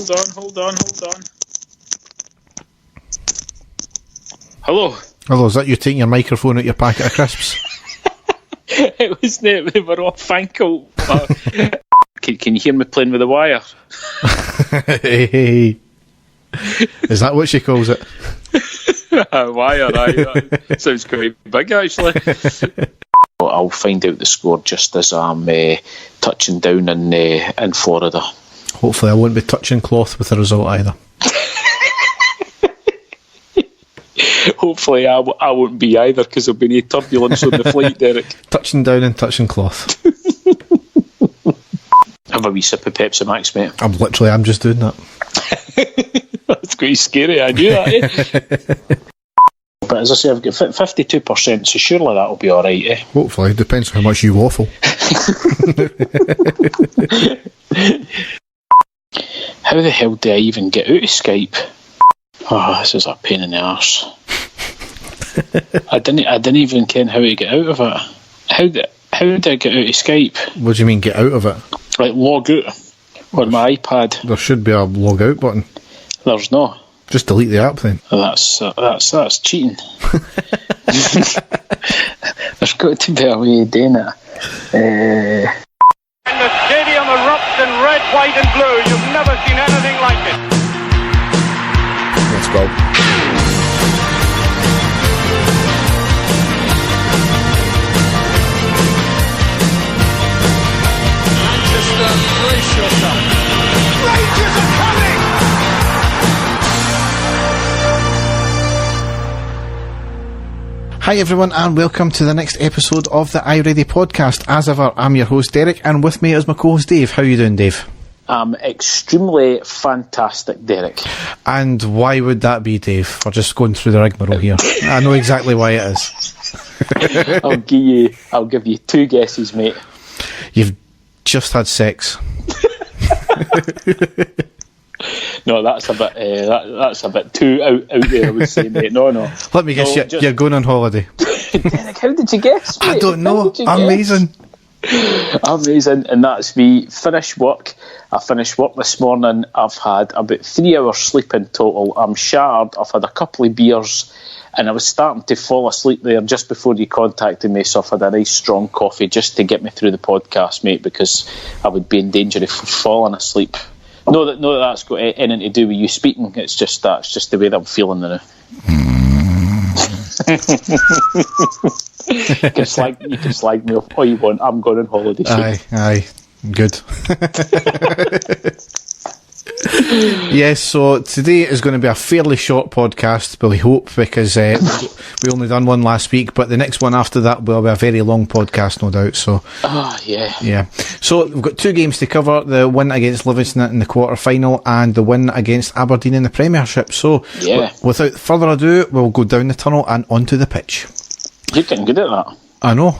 Hold on. Hello. Hello, is that you taking your microphone out your packet of crisps? It was we were off Finkel. Can you hear me playing with the wire? Hey. Is that what she calls it? Wire, aye. That sounds quite big, actually. I'll find out the score just as I'm touching down in Florida. Hopefully I won't be touching cloth with the result either. Hopefully I won't be either, because there'll be no turbulence on the flight, Derek. Touching down and touching cloth. Have a wee sip of Pepsi Max, mate. I'm just doing that. That's quite scary, I knew that, eh? But as I say, I've got 52%, so surely that'll be alright, eh? Hopefully, depends on how much you waffle. How the hell do I even get out of Skype? Oh, this is a pain in the arse. I didn't even ken how to get out of it. How did I get out of Skype? What do you mean, get out of it? Like, log out on my iPad. There should be a log out button. There's no. Just delete the app then. That's cheating. There's got to be a way of doing it. And the stadium erupts in red, white and blue. You've never seen anything like it. Let's go. Manchester, brace yourself. Rangers are coming! Hi everyone, and welcome to the next episode of the I Ready podcast. As ever, I'm your host Derek, and with me is my co-host Dave. How are you doing, Dave? I'm extremely fantastic, Derek. And why would that be, Dave? We're just going through the rigmarole here. I know exactly why it is. I'll give you two guesses, mate. You've just had sex. No, that's a bit too out there, I would say, mate. No. Let me guess, you're going on holiday. Derek, how did you guess, mate? I don't know. Amazing. Amazing, and that's me. Finished work. I finished work this morning. I've had about 3 hours sleep in total. I'm shattered. I've had a couple of beers, and I was starting to fall asleep there just before you contacted me, so I've had a nice strong coffee just to get me through the podcast, mate, because I would be in danger of falling asleep. No, that's got anything to do with you speaking. It's just the way that I'm feeling now. You can slag me off all you want. I'm going on holiday soon. Aye, good. Yes, so today is going to be a fairly short podcast, but we hope, because we only done one last week, but the next one after that will be a very long podcast, no doubt. So, yeah. So we've got two games to cover: the win against Livingston in the quarter-final and the win against Aberdeen in the Premiership. So, without further ado, we'll go down the tunnel and onto the pitch. You're getting good at that. I know.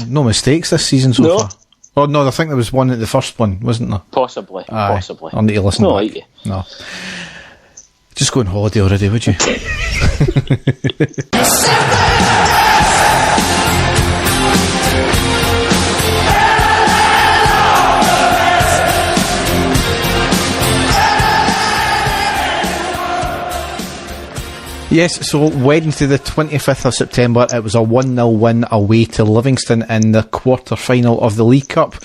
No mistakes this season so far. Oh no, I think there was one at the first one, wasn't there? Possibly. I'll need to listen back. Like you. No. Just go on holiday already, would you? Yes, so Wednesday the 25th of September, it was a 1-0 win away to Livingston in the quarter-final of the League Cup.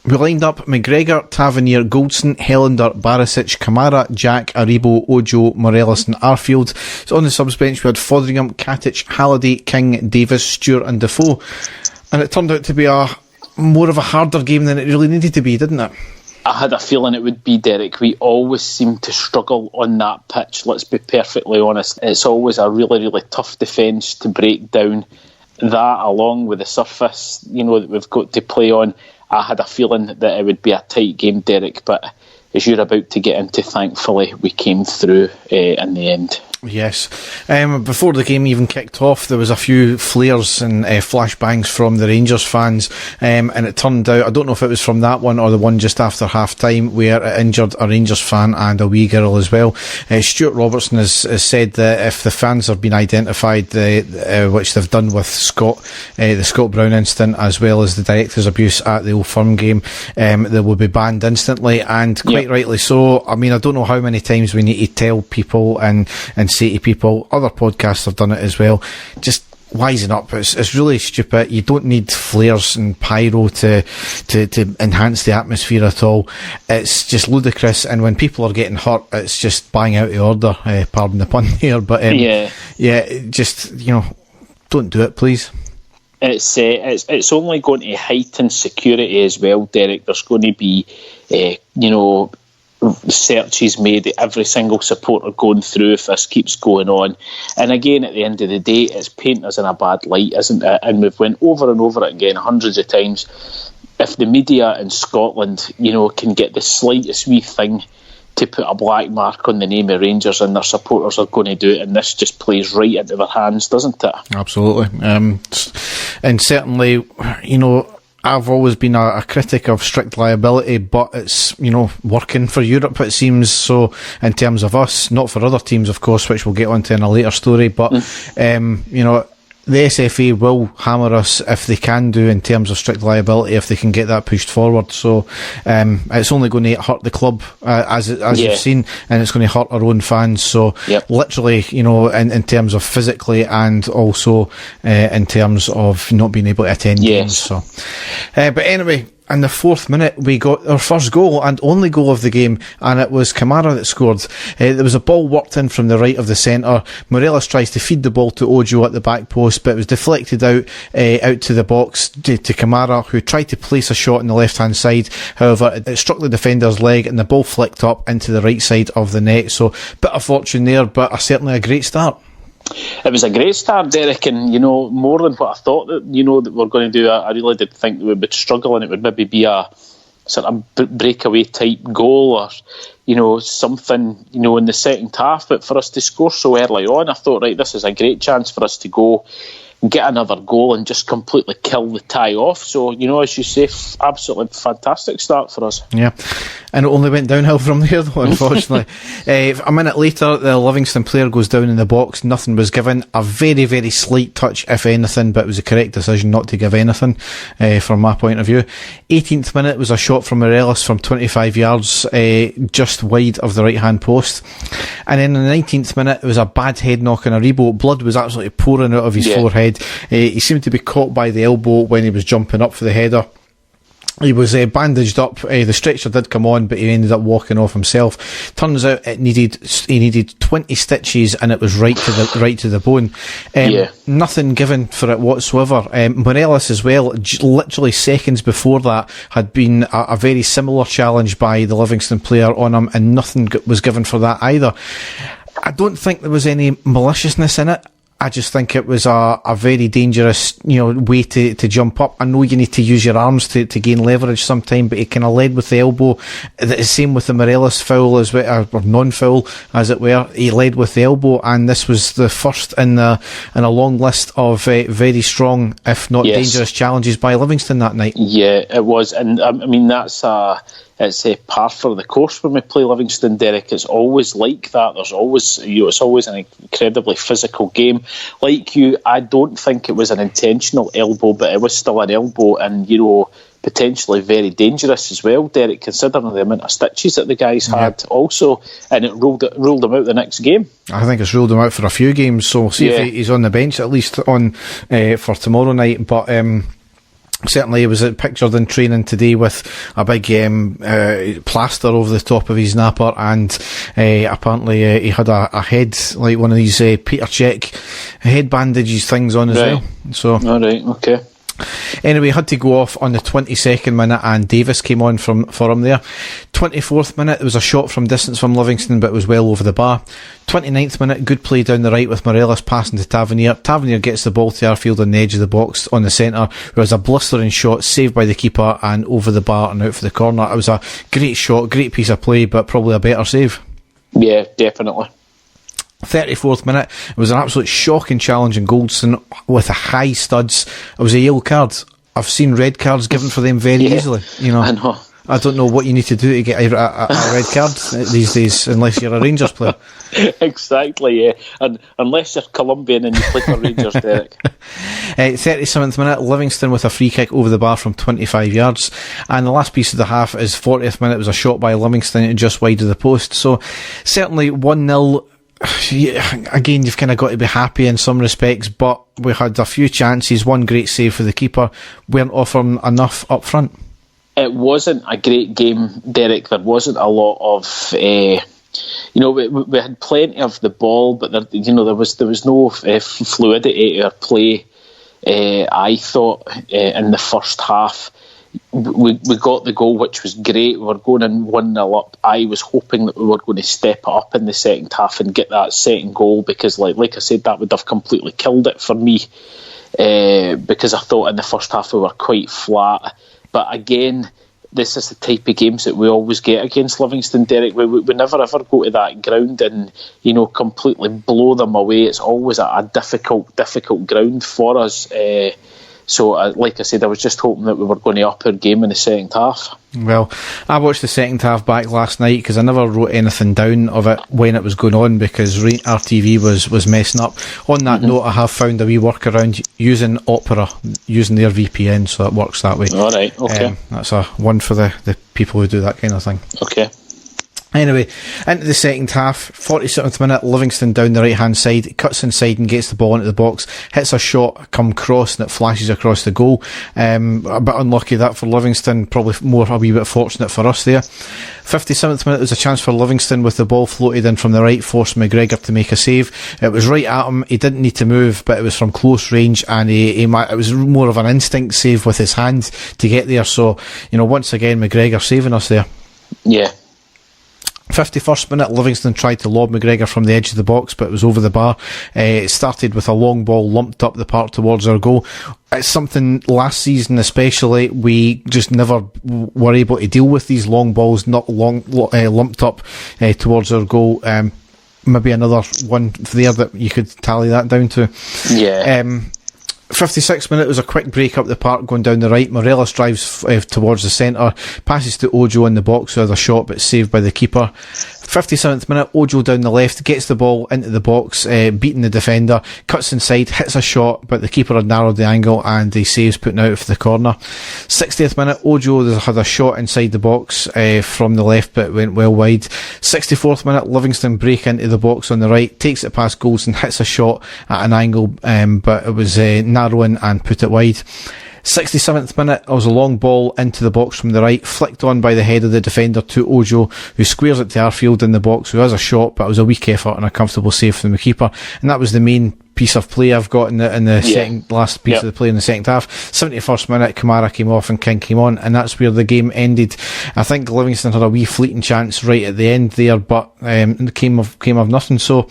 We lined up McGregor, Tavernier, Goldson, Helander, Barisic, Kamara, Jack, Aribo, Ojo, Morelos and Arfield. So on the subs bench we had Foderingham, Katic, Halliday, King, Davis, Stewart and Defoe. And it turned out to be more of a harder game than it really needed to be, didn't it? I had a feeling it would be, Derek. We always seem to struggle on that pitch, let's be perfectly honest. It's always a really, really tough defence to break down. That, along with the surface, that we've got to play on, I had a feeling that it would be a tight game, Derek, but as you're about to get into, thankfully, we came through in the end. Yes. Before the game even kicked off, there was a few flares and flashbangs from the Rangers fans, and it turned out, I don't know if it was from that one or the one just after half-time, where it injured a Rangers fan and a wee girl as well. Stuart Robertson has said that if the fans have been identified, which they've done with the Scott Brown incident, as well as the director's abuse at the Old Firm game, they will be banned instantly, and quite rightly so. I mean, I don't know how many times we need to tell people and say to people, other podcasts have done it as well, just wisen up. It's really stupid. You don't need flares and pyro to enhance the atmosphere at all. It's just ludicrous, and when people are getting hurt, it's just bang out the order, pardon the pun here, but just, don't do it, please. It's only going to heighten security as well, Derek. There's going to be searches made at every single supporter going through if this keeps going on. And again, at the end of the day, it's painting us in a bad light, isn't it? And we've went over and over it again hundreds of times. If the media in Scotland, can get the slightest wee thing to put a black mark on the name of Rangers, and their supporters are going to do it, and this just plays right into their hands, doesn't it? Absolutely. And certainly, I've always been a critic of strict liability, but it's, working for Europe, it seems, so in terms of us, not for other teams, of course, which we'll get onto in a later story, but, the SFA will hammer us if they can do in terms of strict liability, if they can get that pushed forward. So it's only going to hurt the club, as you've seen, and it's going to hurt our own fans. So literally, in terms of physically, and also in terms of not being able to attend games. So, but anyway, in the 4th minute, we got our first goal and only goal of the game, and it was Kamara that scored. There was a ball worked in from the right of the centre. Morelos tries to feed the ball to Ojo at the back post, but it was deflected out to the box to Kamara, who tried to place a shot on the left-hand side. However, it struck the defender's leg and the ball flicked up into the right side of the net. So, bit of fortune there, but certainly a great start. It was a great start, Derek, and more than what I thought that that we're going to do. I really did think that we would struggle, and it would maybe be a sort of breakaway type goal or something in the second half. But for us to score so early on, I thought, right, this is a great chance for us to go get another goal and just completely kill the tie off. So, as you say, absolutely fantastic start for us. Yeah, and it only went downhill from there, though, unfortunately. A minute later, the Livingston player goes down in the box. Nothing was given. A very, very slight touch, if anything, but it was a correct decision not to give anything, from my point of view. 18th minute was a shot from Morelos from 25 yards, just wide of the right-hand post. And then in the 19th minute, it was a bad head knock on Aribo. Blood was absolutely pouring out of his forehead. He seemed to be caught by the elbow when he was jumping up for the header. He was bandaged up. The stretcher did come on, but he ended up walking off himself. Turns out he needed 20 stitches, and it was right to the bone. Nothing given for it whatsoever. Morelos as well, literally seconds before that, had been a very similar challenge by the Livingston player on him, and nothing was given for that either. I don't think there was any maliciousness in it. I just think it was a very dangerous, way to jump up. I know you need to use your arms to gain leverage sometime, but he kind of led with the elbow. The same with the Morelos foul as well, or non-foul, as it were. He led with the elbow, and this was the first in a long list of very strong, if not dangerous, challenges by Livingston that night. Yeah, it was, and I mean it's a par for the course when we play Livingston, Derek. It's always like that. There's always, it's always an incredibly physical game. Like I don't think it was an intentional elbow, but it was still an elbow, and potentially very dangerous as well, Derek, considering the amount of stitches that the guys had also, and it ruled him out the next game. I think it's ruled him out for a few games, so we'll see if he's on the bench at least for tomorrow night. But certainly he was pictured in training today with a big plaster over the top of his napper, and apparently he had a head, like one of these Peter Cech head bandages things on as well. So, all right, okay. Anyway, had to go off on the 22nd minute, and Davis came on for him there. 24th minute, there was a shot from distance from Livingston, but it was well over the bar. 29th minute, good play down the right with Morelos passing to Tavernier. Tavernier gets the ball to Arfield on the edge of the box on the centre. There was a blistering shot, saved by the keeper, and over the bar and out for the corner. It was a great shot, great piece of play, but probably a better save. Yeah, definitely. 34th minute, it was an absolute shocking challenge in Goldson with a high studs. It was a yellow card. I've seen red cards given for them very easily. I know. I don't know what you need to do to get a red card these days, unless you're a Rangers player. Exactly, yeah. And unless you're Colombian and you play for Rangers, Derek. 37th minute, Livingston with a free kick over the bar from 25 yards. And the last piece of the half is 40th minute, was a shot by Livingston just wide of the post. So certainly 1-0. Again, you've kind of got to be happy in some respects, but we had a few chances. One great save for the keeper. Weren't offering enough up front. It wasn't a great game, Derek. There wasn't a lot of, we had plenty of the ball, but there was no fluidity to our play. I thought in the first half. We got the goal, which was great. We were going in 1-0 up. I was hoping that we were going to step it up in the second half and get that second goal, because like I said, that would have completely killed it for me, because I thought in the first half we were quite flat. But again, this is the type of games that we always get against Livingston, Derek. We never ever go to that ground and completely blow them away. It's always a difficult ground for us. So, like I said, I was just hoping that we were going to up our game in the second half. Well, I watched the second half back last night because I never wrote anything down of it when it was going on, because RTV was messing up. On that note, I have found a wee workaround using Opera, using their VPN, so it works that way. All right, okay. That's a one for the people who do that kind of thing. Okay. Anyway, into the second half, 47th minute, Livingston down the right hand side, cuts inside and gets the ball into the box, hits a shot, come cross, and it flashes across the goal. A bit unlucky that for Livingston, probably a wee bit fortunate for us there. 57th minute, there's a chance for Livingston with the ball floated in from the right, forced McGregor to make a save. It was right at him, he didn't need to move, but it was from close range, and it was more of an instinct save with his hand to get there. So, once again, McGregor saving us there. Yeah. 51st minute, Livingston tried to lob McGregor from the edge of the box, but it was over the bar. It started with a long ball lumped up the park towards our goal. It's something last season especially, we just never were able to deal with these long balls, not lumped up towards our goal. Maybe another one there that you could tally that down to. Yeah. 56th minute was a quick break up the park going down the right. Morelos drives towards the centre, passes to Ojo in the box with a shot, but saved by the keeper. 57th minute, Ojo down the left, gets the ball into the box, beating the defender, cuts inside, hits a shot, but the keeper had narrowed the angle and he saves, putting out for the corner. 60th minute, Ojo had a shot inside the box from the left, but it went well wide. 64th minute, Livingston break into the box on the right, takes it past goals and hits a shot at an angle, but it was narrowing and put it wide. 67th minute, it was a long ball into the box from the right, flicked on by the head of the defender to Ojo, who squares it to Arfield in the box, who has a shot, but it was a weak effort and a comfortable save from the keeper. And that was the main piece of play I've got in the second last piece of the play in the second half. 71st minute, Kamara came off and King came on, and that's where the game ended. I think Livingston had a wee fleeting chance right at the end there, but it came of nothing. So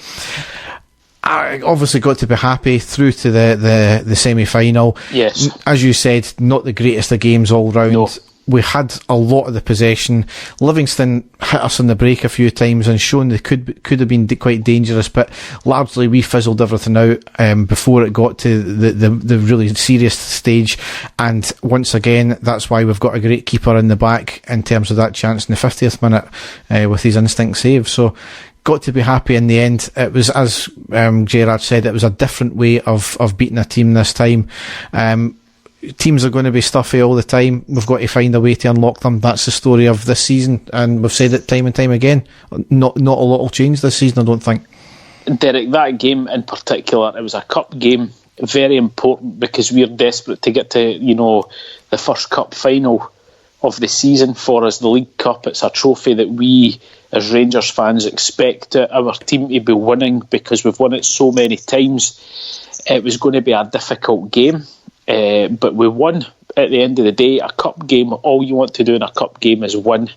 I obviously got to be happy through to the semi-final. Yes. As you said, not the greatest of games all round. No. We had a lot of the possession. Livingston hit us on the break a few times and shown they could have been quite dangerous, but largely we fizzled everything out before it got to the really serious stage. And once again, that's why we've got a great keeper in the back in terms of that chance in the 50th minute with his instinct save. So got to be happy in the end. It was, as Gerard said, it was a different way of beating a team this time. Teams are going to be stuffy all the time. We've got to find a way to unlock them. That's the story of this season, and we've said it time and time again. Not a lot will change this season, I don't think. Derek, that game in particular, it was a cup game, very important, because we're desperate to get to the first cup final of the season for us, the League Cup. It's a trophy that we as Rangers fans expect our team to be winning, because we've won it so many times. It was going to be a difficult game, but we won at the end of the day. A cup game, all you want to do in a cup game is win,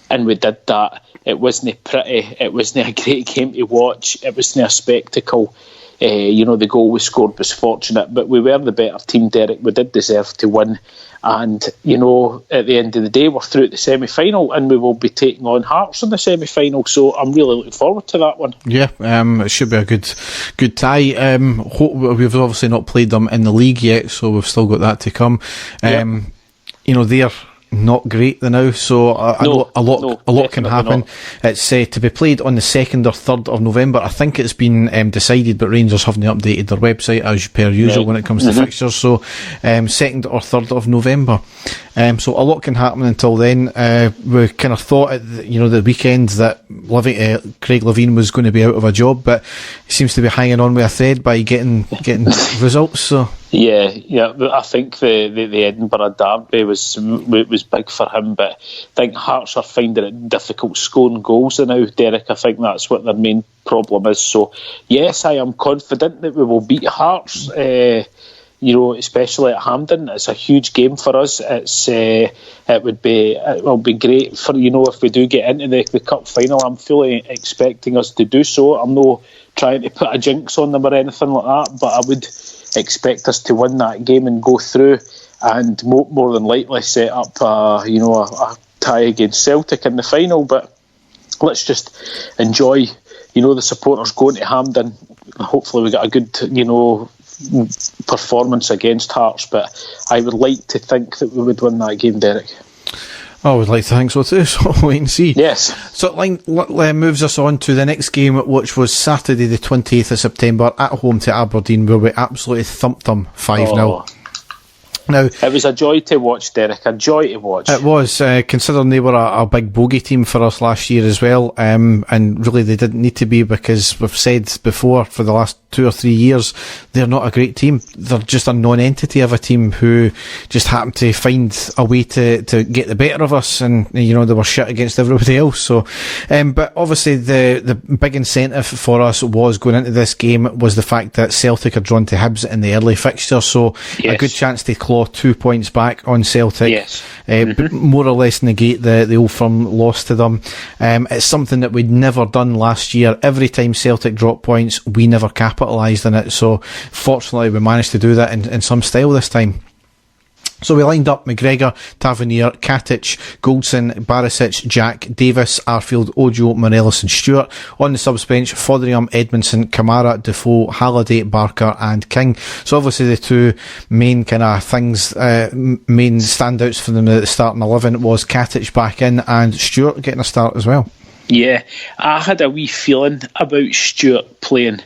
and we did that. It wasn't pretty, it wasn't a great game to watch, it wasn't a spectacle. The goal we scored was fortunate, but we were the better team, Derek. We did deserve to win. And, at the end of the day, we're through at the semi-final, and we will be taking on Hearts in the semi-final. So I'm really looking forward to that one. Yeah, it should be a good tie. We've obviously not played them in the league yet, so we've still got that to come. They're not great now, so a lot can happen. Not. It's to be played on the 2nd or 3rd of November. I think it's been decided, but Rangers haven't updated their website as per usual when it comes to fixtures. So 2nd or 3rd of November. So a lot can happen until then. We kind of thought at the weekend that Craig Levein was going to be out of a job, but he seems to be hanging on with a thread by getting results. So. Yeah. I think the Edinburgh derby was big for him, but I think Hearts are finding it difficult scoring goals now, Derek. I think that's what their main problem is. So, yes, I am confident that we will beat Hearts. Especially at Hampden. It's a huge game for us. It will be great for if we do get into the cup final. I'm fully expecting us to do so. I'm not trying to put a jinx on them or anything like that, but I would expect us to win that game and go through, and more than likely set up a tie against Celtic in the final. But let's just enjoy the supporters going to Hampden. Hopefully we get a good performance against Hearts, but I would like to think that we would win that game, Derek. I would like to think so too, so we'll wait and see. Yes. So it moves us on to the next game, which was Saturday the 28th of September at home to Aberdeen, where we absolutely thumped them 5-0. Now, it was a joy to watch, Derek. A joy to watch. It was, considering they were a big bogey team for us last year as well, and really they didn't need to be, because we've said before for the last 2 or 3 years they're not a great team. They're just a non-entity of a team who just happened to find a way to get the better of us, and they were shit against everybody else. So, but obviously the big incentive for us was going into this game was the fact that Celtic had drawn to Hibs in the early fixture, so yes. A good chance to claw 2 points back on Celtic. Yes. More or less negate the Old Firm loss to them. It's something that we'd never done last year. Every time Celtic dropped points, we never capitalised on it, so fortunately we managed to do that in some style this time. So we lined up McGregor, Tavernier, Katic, Goldson, Barisic, Jack, Davis, Arfield, Ojo, Morelos and Stewart. On the subs bench, Foderingham, Edmondson, Kamara, Defoe, Halliday, Barker and King. So obviously the two main kind of things, main standouts for them at the starting 11 was Katic back in and Stewart getting a start as well. Yeah, I had a wee feeling about Stewart playing.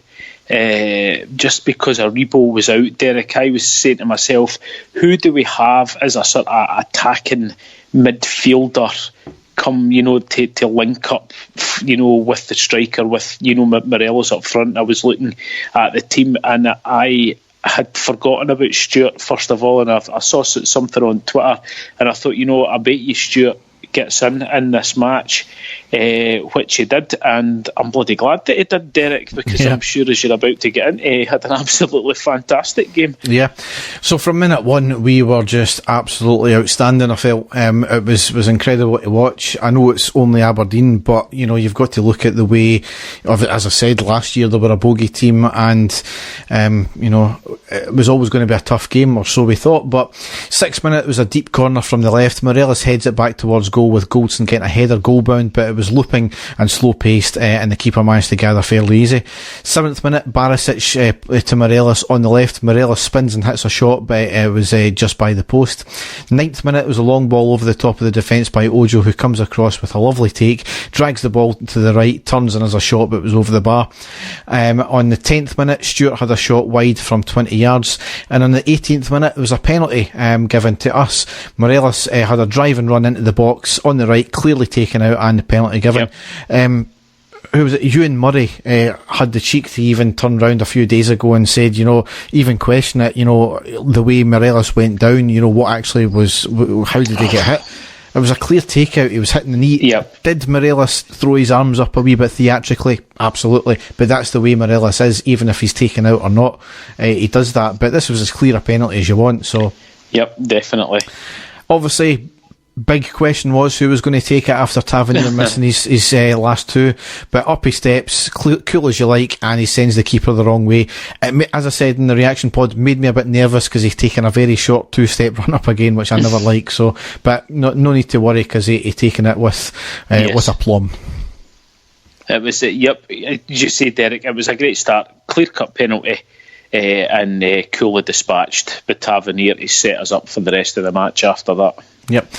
Just because Aribo was out, Derek, I was saying to myself, who do we have as a sort of attacking midfielder come, to link up, with the striker, with, Morelos up front. I was looking at the team and I had forgotten about Stewart first of all, and I saw something on Twitter and I thought, I bet you Stewart gets in this match, which he did, and I'm bloody glad that he did, Derek, because I'm sure as you're about to get in, he had an absolutely fantastic game. Yeah, so from minute one we were just absolutely outstanding. I felt it was incredible to watch. I know it's only Aberdeen, but you've got to look at the way of it. As I said, last year they were a bogey team, and it was always going to be a tough game, or so we thought. But 6 minutes was a deep corner from the left. Morelos heads it back towards goal with Goldson getting a header goal bound, but it was looping and slow paced, and the keeper managed to gather fairly easy. 7th minute, Barisic to Morelos on the left. Morelos spins and hits a shot, but it was just by the post. 9th minute was a long ball over the top of the defence by Ojo, who comes across with a lovely take, drags the ball to the right, turns and has a shot, but it was over the bar. On the 10th minute, Stewart had a shot wide from 20 yards, and on the 18th minute, there was a penalty given to us. Morelos had a drive and run into the box on the right, clearly taken out, and the penalty given. Yep. Who was it? Ewan Murray had the cheek to even turn round a few days ago and said, even question it, the way Morelos went down, what actually was, how did he get hit? It was a clear takeout. He was hitting the knee. Yep. Did Morelos throw his arms up a wee bit theatrically? Absolutely. But that's the way Morelos is, even if he's taken out or not. He does that. But this was as clear a penalty as you want. So, yep, definitely. Obviously, Big question was who was going to take it after Tavernier missing his last two, but up he steps, cool as you like, and he sends the keeper the wrong way. As I said in the reaction pod, made me a bit nervous because he's taken a very short two-step run up again, which I never like. So, but no need to worry because he taken it with aplomb. It was, yep, as you say, Derek, it was a great start, clear-cut penalty, and coolly dispatched by Tavernier to set us up for the rest of the match after that. Yep.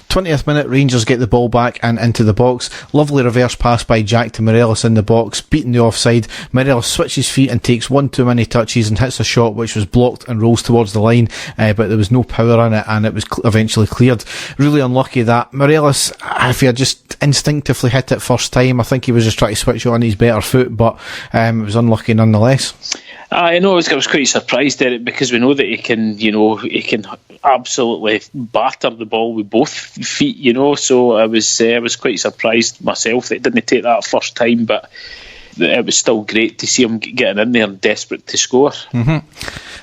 20th minute, Rangers get the ball back and into the box. Lovely reverse pass by Jack to Morelos in the box, beating the offside. Morelos switches feet and takes one too many touches and hits a shot which was blocked and rolls towards the line, but there was no power in it and it was eventually cleared. Really unlucky that. Morelos, if he had just instinctively hit it first time, I think he was just trying to switch it on his better foot, but it was unlucky nonetheless. I know, I was quite surprised at it because we know that he can absolutely batter the ball with both feet, so I was quite surprised myself that he didn't take that first time, but it was still great to see him getting in there and desperate to score.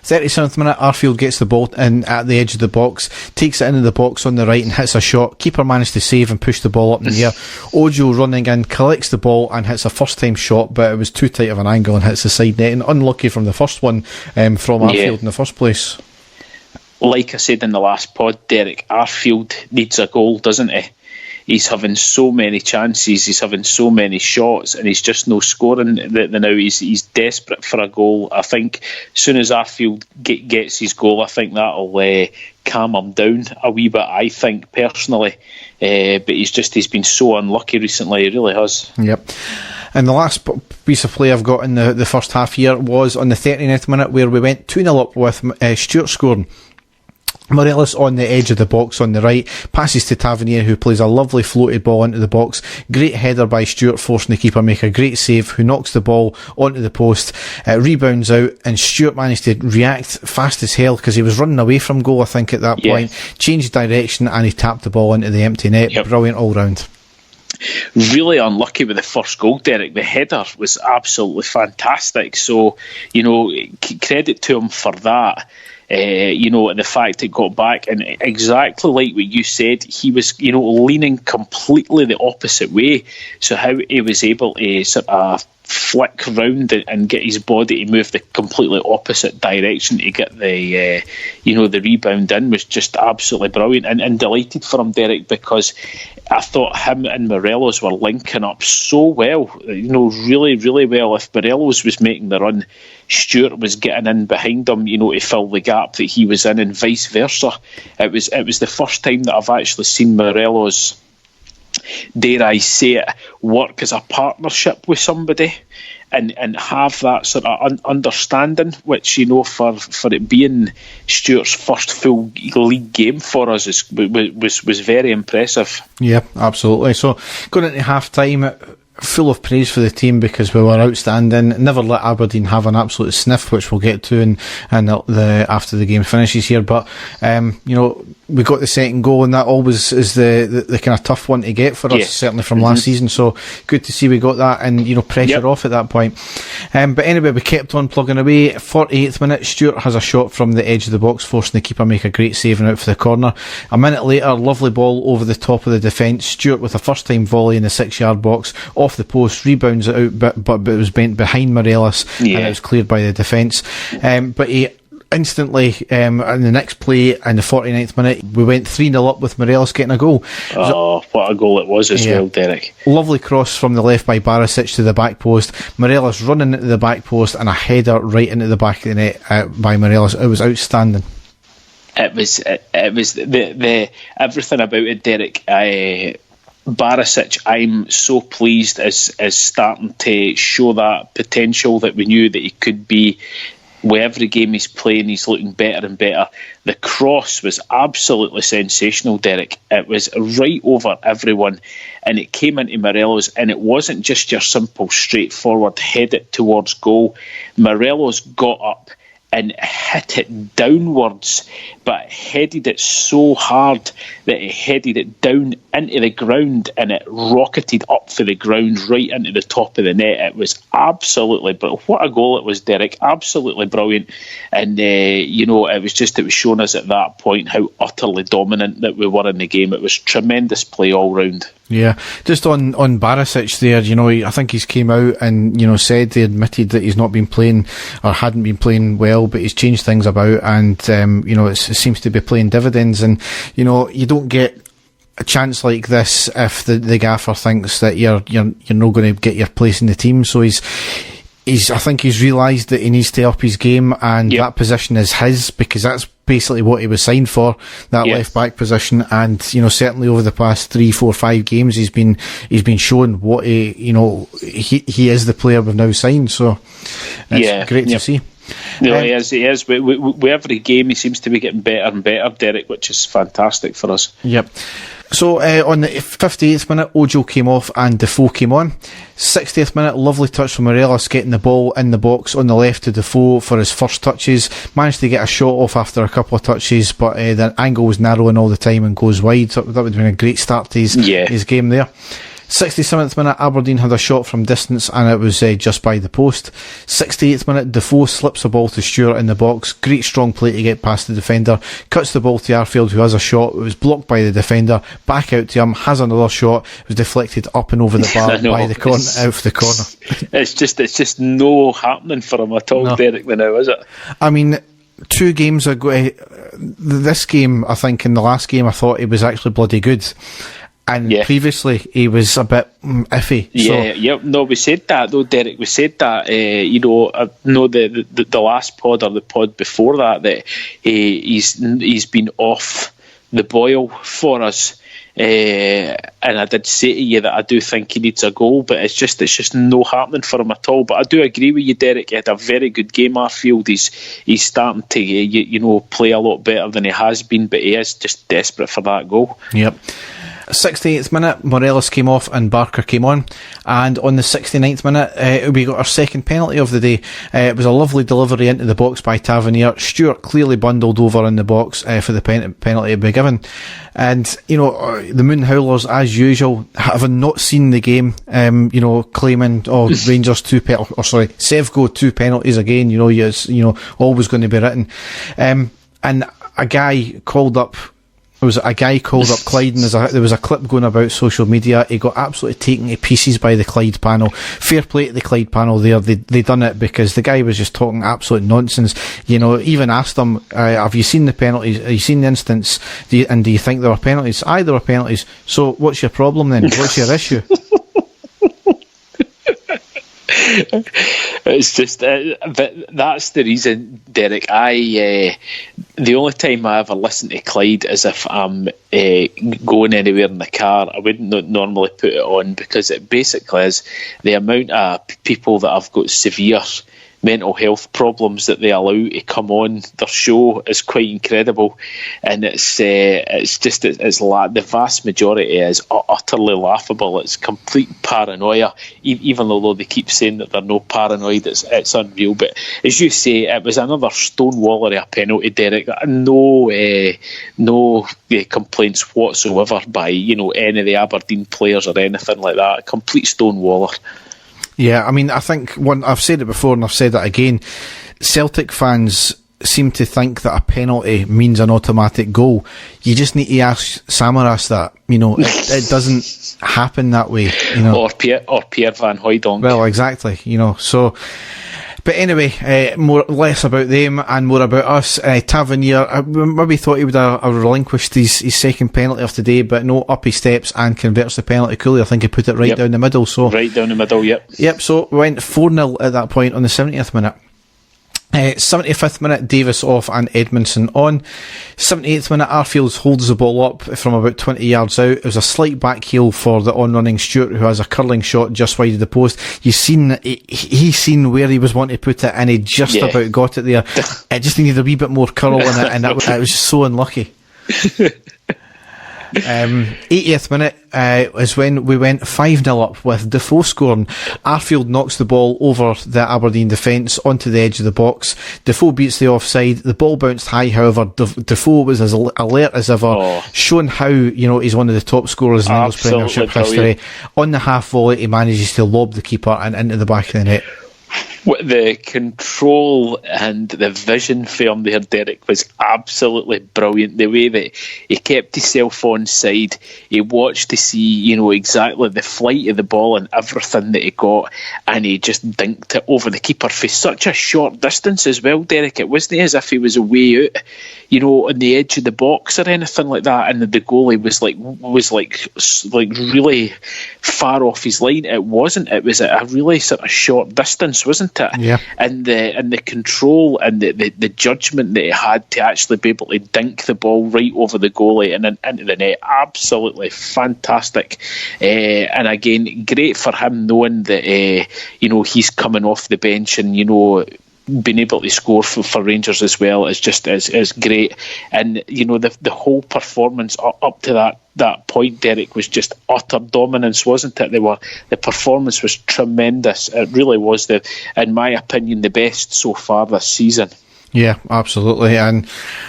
37th minute, Arfield gets the ball in at the edge of the box, takes it into the box on the right and hits a shot. Keeper managed to save and push the ball up in the air. Ojo running in, collects the ball and hits a first time shot, but it was too tight of an angle and hits the side net, and unlucky from the first one from Arfield in the first place. Like I said in the last pod, Derek, Arfield needs a goal, doesn't he? He's having so many chances, he's having so many shots, and he's just no scoring now. He's desperate for a goal. I think as soon as Arfield gets his goal, I think that'll calm him down a wee bit, I think, personally. But he's been so unlucky recently, he really has. Yep. And the last piece of play I've got in the first half here was on the 39th minute, where we went 2-0 up with Stewart scoring. Morelos on the edge of the box on the right, passes to Tavernier, who plays a lovely floated ball into the box. Great header by Stewart, forcing the keeper make a great save, who knocks the ball onto the post. Rebounds out, and Stewart managed to react fast as hell because he was running away from goal, I think, at that point. Changed direction and he tapped the ball into the empty net. Yep. Brilliant all round. Really unlucky with the first goal, Derek. The header was absolutely fantastic, so credit to him for that. The fact it got back, and exactly like what you said, he was, leaning completely the opposite way. So how he was able to sort of flick round and get his body to move the completely opposite direction to get the rebound in was just absolutely brilliant, and delighted for him, Derek, because I thought him and Morelos were linking up so well, really, really well. If Morelos was making the run, Stewart was getting in behind him, to fill the gap that he was in, and vice versa. It was the first time that I've actually seen Morelos, dare I say it, work as a partnership with somebody and have that sort of understanding, which, for it being Stewart's first full league game for us was very impressive. Yeah, absolutely. So going into half time, full of praise for the team because we were outstanding. Never let Aberdeen have an absolute sniff, which we'll get to and after the game finishes here. But we got the second goal, and that always is the kind of tough one to get for us, certainly from last season. So good to see we got that, and pressure off at that point. But anyway, we kept on plugging away. 48th minute, Stewart has a shot from the edge of the box, forcing the keeper make a great save and out for the corner. A minute later, lovely ball over the top of the defence. Stewart with a first time volley in the 6-yard box, off the post, rebounds it out, but it was bent behind Morelos, and it was cleared by the defence. But he instantly, in the next play, in the 49th minute, we went 3-0 up with Morelos getting a goal. What a goal it was as well, Derek. Lovely cross from the left by Barisic to the back post. Morelos running into the back post, and a header right into the back of the net by Morelos. It was outstanding. It was the everything about it, Derek. Barisic, I'm so pleased is starting to show that potential that we knew that he could be. With every game he's playing, he's looking better and better. The cross was absolutely sensational, Derek. It was right over everyone, and it came into Morelos, and it wasn't just your simple straightforward head it towards goal. Morelos got up and hit it downwards, but headed it so hard that it headed it down into the ground, and it rocketed up for the ground right into the top of the net. It was absolutely brilliant. What a goal it was, Derek. Absolutely brilliant. And it was showing us at that point how utterly dominant that we were in the game. It was tremendous play all round. Yeah, just on Barisic there, I think he's came out and, said he admitted that he's not been playing or hadn't been playing well, but he's changed things about, and, it seems to be playing dividends. And, you don't get a chance like this if the gaffer thinks that you're not going to get your place in the team. So I think he's realised that he needs to up his game, and that position is his, because that's basically what he was signed for, that left back position. And certainly over the past 3, 4, 5 games, he's been shown what he is the player we've now signed. So it's great to see. No, he is. With every game, he seems to be getting better and better, Derek, which is fantastic for us. Yep. So on the 58th minute, Ojo came off and Defoe came on. 60th minute, lovely touch from Morelos, getting the ball in the box on the left to Defoe for his first touches. Managed to get a shot off after a couple of touches, but the angle was narrowing all the time and goes wide. So that would have been a great start to his game there. 67th minute, Aberdeen had a shot from distance, and it was just by the post. 68th minute, Defoe slips a ball to Stewart in the box. Great strong play to get past the defender. Cuts the ball to Arfield, who has a shot. It was blocked by the defender. Back out to him, has another shot. It was deflected up and over the bar by the corner, out of the corner. It's just no happening for him at all, no. Derek, now, is it? I mean, 2 games ago, this game, I think, in the last game, I thought he was actually bloody good. And previously, he was a bit iffy. No, we said that, though, Derek. We said that, the last pod or the pod before that he's been off the boil for us. And I did say to you that I do think he needs a goal, but it's just no happening for him at all. But I do agree with you, Derek. He had a very good game, Arfield. He's starting to play a lot better than he has been, but he is just desperate for that goal. Yep. 68th minute, Morelos came off and Barker came on, and on the 69th minute we got our second penalty of the day. It was a lovely delivery into the box by Tavernier. Stewart clearly bundled over in the box for the penalty to be given, and the Moon Howlers, as usual, having not seen the game, claiming Rangers Sevco 2 penalties again. Always going to be written, and a guy called up. There was a guy called up Clyde, and there was a clip going about social media. He got absolutely taken to pieces by the Clyde panel. Fair play to the Clyde panel there. They done it because the guy was just talking absolute nonsense. Even asked him, have you seen the penalties? Have you seen the instance? Do you think there were penalties? Aye, there were penalties. So what's your problem then? What's your issue? It's just that's the reason, Derek. The only time I ever listen to Clyde is if I'm going anywhere in the car. I wouldn't normally put it on, because it basically is the amount of people that have got severe mental health problems that they allow to come on their show is quite incredible, and the vast majority is utterly laughable. It's complete paranoia, even though they keep saying that they're no paranoid. It's unreal. But as you say, it was another stonewallery a penalty, Derek. No complaints whatsoever by any of the Aberdeen players or anything like that. A complete stonewaller. Yeah, I mean, I think I've said it before and I've said it again. Celtic fans seem to think that a penalty means an automatic goal. You just need to ask Samaras that. It doesn't happen that way. Or Pierre Van Hooijdonk. Well, exactly. So. But anyway, less about them and more about us. Tavernier, maybe thought he would have relinquished his second penalty of the day, but no, up he steps and converts the penalty coolly. I think he put it right down the middle. So right down the middle, yep. Yep, so we went 4-0 at that point on the 70th minute. 75th minute, Davis off and Edmondson on. 78th minute, Arfield holds the ball up from about 20 yards out. It was a slight back heel for the on-running Stewart, who has a curling shot just wide of the post. He's seen where he was wanting to put it, and he just about got it there. It just needed a wee bit more curl in it, and it was just so unlucky. 80th minute is when we went 5-0 up with Defoe scoring. Arfield knocks the ball over the Aberdeen defence onto the edge of the box. Defoe beats the offside. The ball bounced high, however. Defoe was as alert as ever, showing how, he's one of the top scorers in English Premiership history. On the half volley, he manages to lob the keeper and into the back of the net. The control and the vision from there, Derek, was absolutely brilliant. The way that he kept himself on side, he watched to see, exactly the flight of the ball and everything that he got, and he just dinked it over the keeper for such a short distance as well, Derek. It wasn't as if he was away out, on the edge of the box or anything like that, and the goalie was like really far off his line. It wasn't. It was a really sort of short distance, wasn't it? Yeah. And the control and the judgment that he had to actually be able to dink the ball right over the goalie and then into the net, absolutely fantastic. And again, great for him knowing that he's coming off the bench and being able to score for Rangers as well is just is great. And the whole performance up to that point, Derek, was just utter dominance, wasn't it? The performance was tremendous. It really was, in my opinion, the best so far this season. Yeah, absolutely, and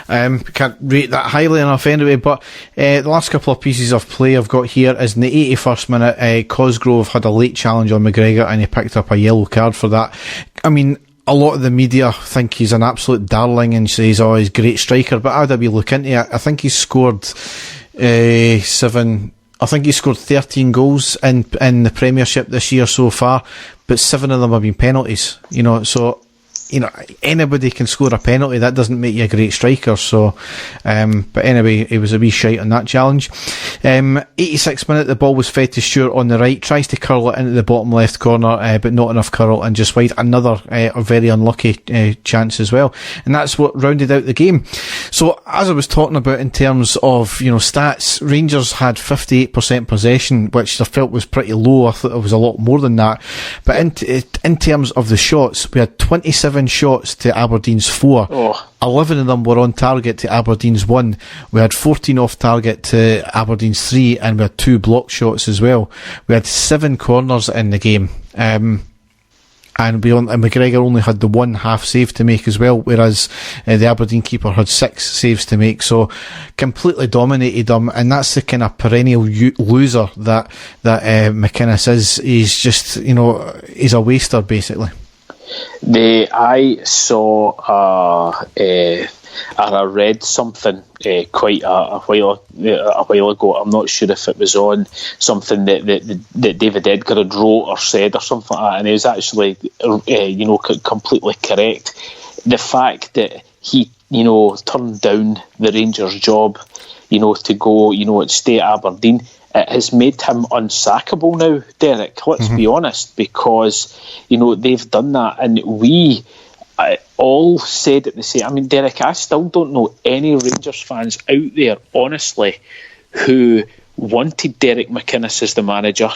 can't rate that highly enough anyway. But the last couple of pieces of play I've got here is in the 81st minute, Cosgrove had a late challenge on McGregor and he picked up a yellow card for that. I mean, a lot of the media think he's an absolute darling and says, he's a great striker, but I'd have a look into it. I think he's scored 13 goals in the Premiership this year so far, but 7 of them have been penalties. So anybody can score a penalty. That doesn't make you a great striker. So, but anyway, it was a wee shite on that challenge. 86th minute, the ball was fed to Stewart on the right, tries to curl it into the bottom left corner, but not enough curl and just wide. Another a very unlucky chance as well, and that's what rounded out the game. So, as I was talking about in terms of stats, Rangers had 58% possession, which I felt was pretty low. I thought it was a lot more than that. But in terms of the shots, we had 27 shots to Aberdeen's 4. 11 of them were on target to Aberdeen's 1. We had 14 off target to Aberdeen's 3, and we had 2 block shots as well. We had 7 corners in the game. And McGregor only had the 1 half save to make as well, whereas the Aberdeen keeper had 6 saves to make. So completely dominated them, and that's the kind of perennial loser that McInnes is. He's just he's a waster basically. I saw I read something quite a while ago. I'm not sure if it was on something that David Edgar had wrote or said or something like that, and he was actually completely correct. The fact that he turned down the Rangers job to go and stay at Aberdeen, it has made him unsackable now, Derek. Let's be honest, because they've done that, and we all said it the same. I mean, Derek, I still don't know any Rangers fans out there, honestly, who wanted Derek McInnes as the manager,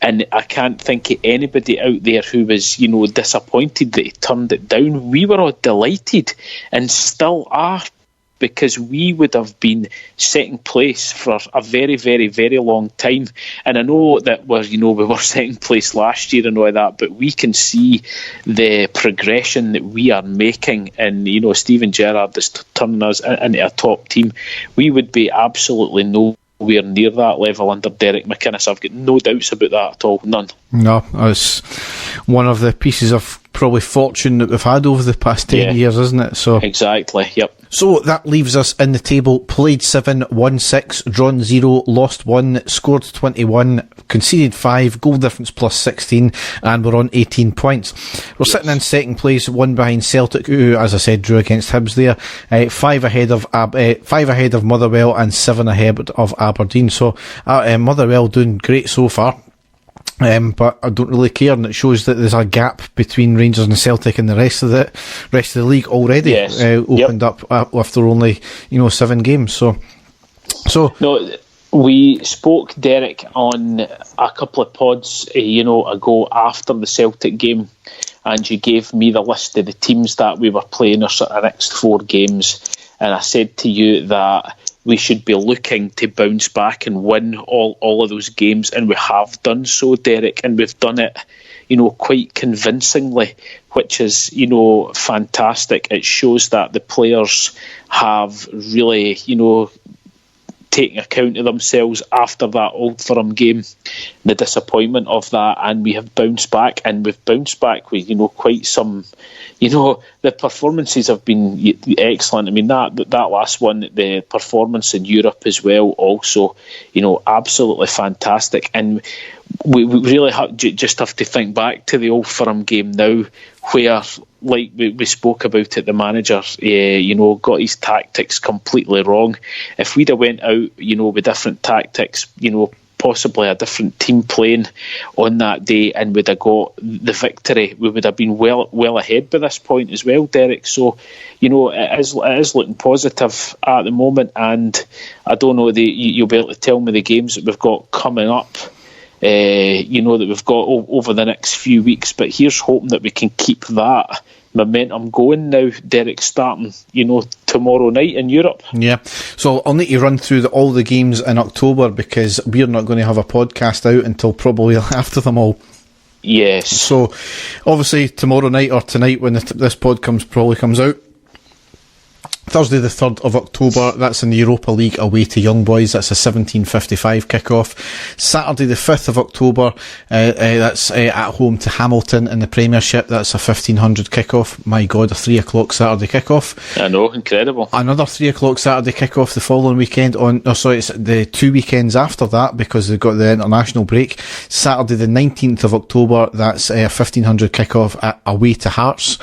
and I can't think of anybody out there who was disappointed that he turned it down. We were all delighted, and still are, because we would have been second place for a very, very, very long time. And I know that we were second place last year and all that, but we can see the progression that we are making, and Steven Gerrard is turning us into a top team. We would be absolutely nowhere near that level under Derek McInnes. I've got no doubts about that at all, none. No, it's one of the pieces of probably fortune that we've had over the past 10 years, isn't it? So exactly, yep. So that leaves us in the table: played 7, won 6, drawn 0, lost 1, scored 21, conceded 5, goal difference plus 16, and we're on 18 points. We're sitting in second place, 1 behind Celtic, who, as I said, drew against Hibs there, 5 ahead of Motherwell and 7 ahead of Aberdeen. So Motherwell doing great so far. But I don't really care, and it shows that there's a gap between Rangers and Celtic and the rest of the league already. Yes. Opened up after only 7 games. So no, we spoke, Derek, on a couple of pods ago after the Celtic game, and you gave me the list of the teams that we were playing our next 4 games, and I said to you that we should be looking to bounce back and win all of those games, and we have done so, Derek, and we've done it, quite convincingly, which is, fantastic. It shows that the players have really, taking account of themselves after that Old Firm game, the disappointment of that, and we have bounced back, and we've bounced back with, quite some, the performances have been excellent. I mean, that last one, the performance in Europe as well, also, absolutely fantastic. And we really just have to think back to the Old Firm game now, where, like we spoke about it, the manager, got his tactics completely wrong. If we'd have went out, with different tactics, possibly a different team playing on that day, and would have got the victory, we would have been well ahead by this point as well, Derek. So, it is looking positive at the moment, and I don't know, you'll be able to tell me the games that we've got coming up, that we've got over the next few weeks, but here's hoping that we can keep that momentum going now, Derek, starting, tomorrow night in Europe. Yeah, so I'll need to run through all the games in October, because we're not going to have a podcast out until probably after them all. Yes. So, obviously, tomorrow night or tonight, when this pod probably comes out, Thursday the 3rd of October, that's in the Europa League away to Young Boys. That's a 17:55 kick-off. Saturday the 5th of October, that's at home to Hamilton in the Premiership. That's a 1500 kick-off. My God, a 3 o'clock Saturday kick-off. I know, incredible. Another 3 o'clock Saturday kick-off the following weekend it's the 2 weekends after that, because they've got the international break. Saturday the 19th of October, that's a 1500 kick-off away to Hearts.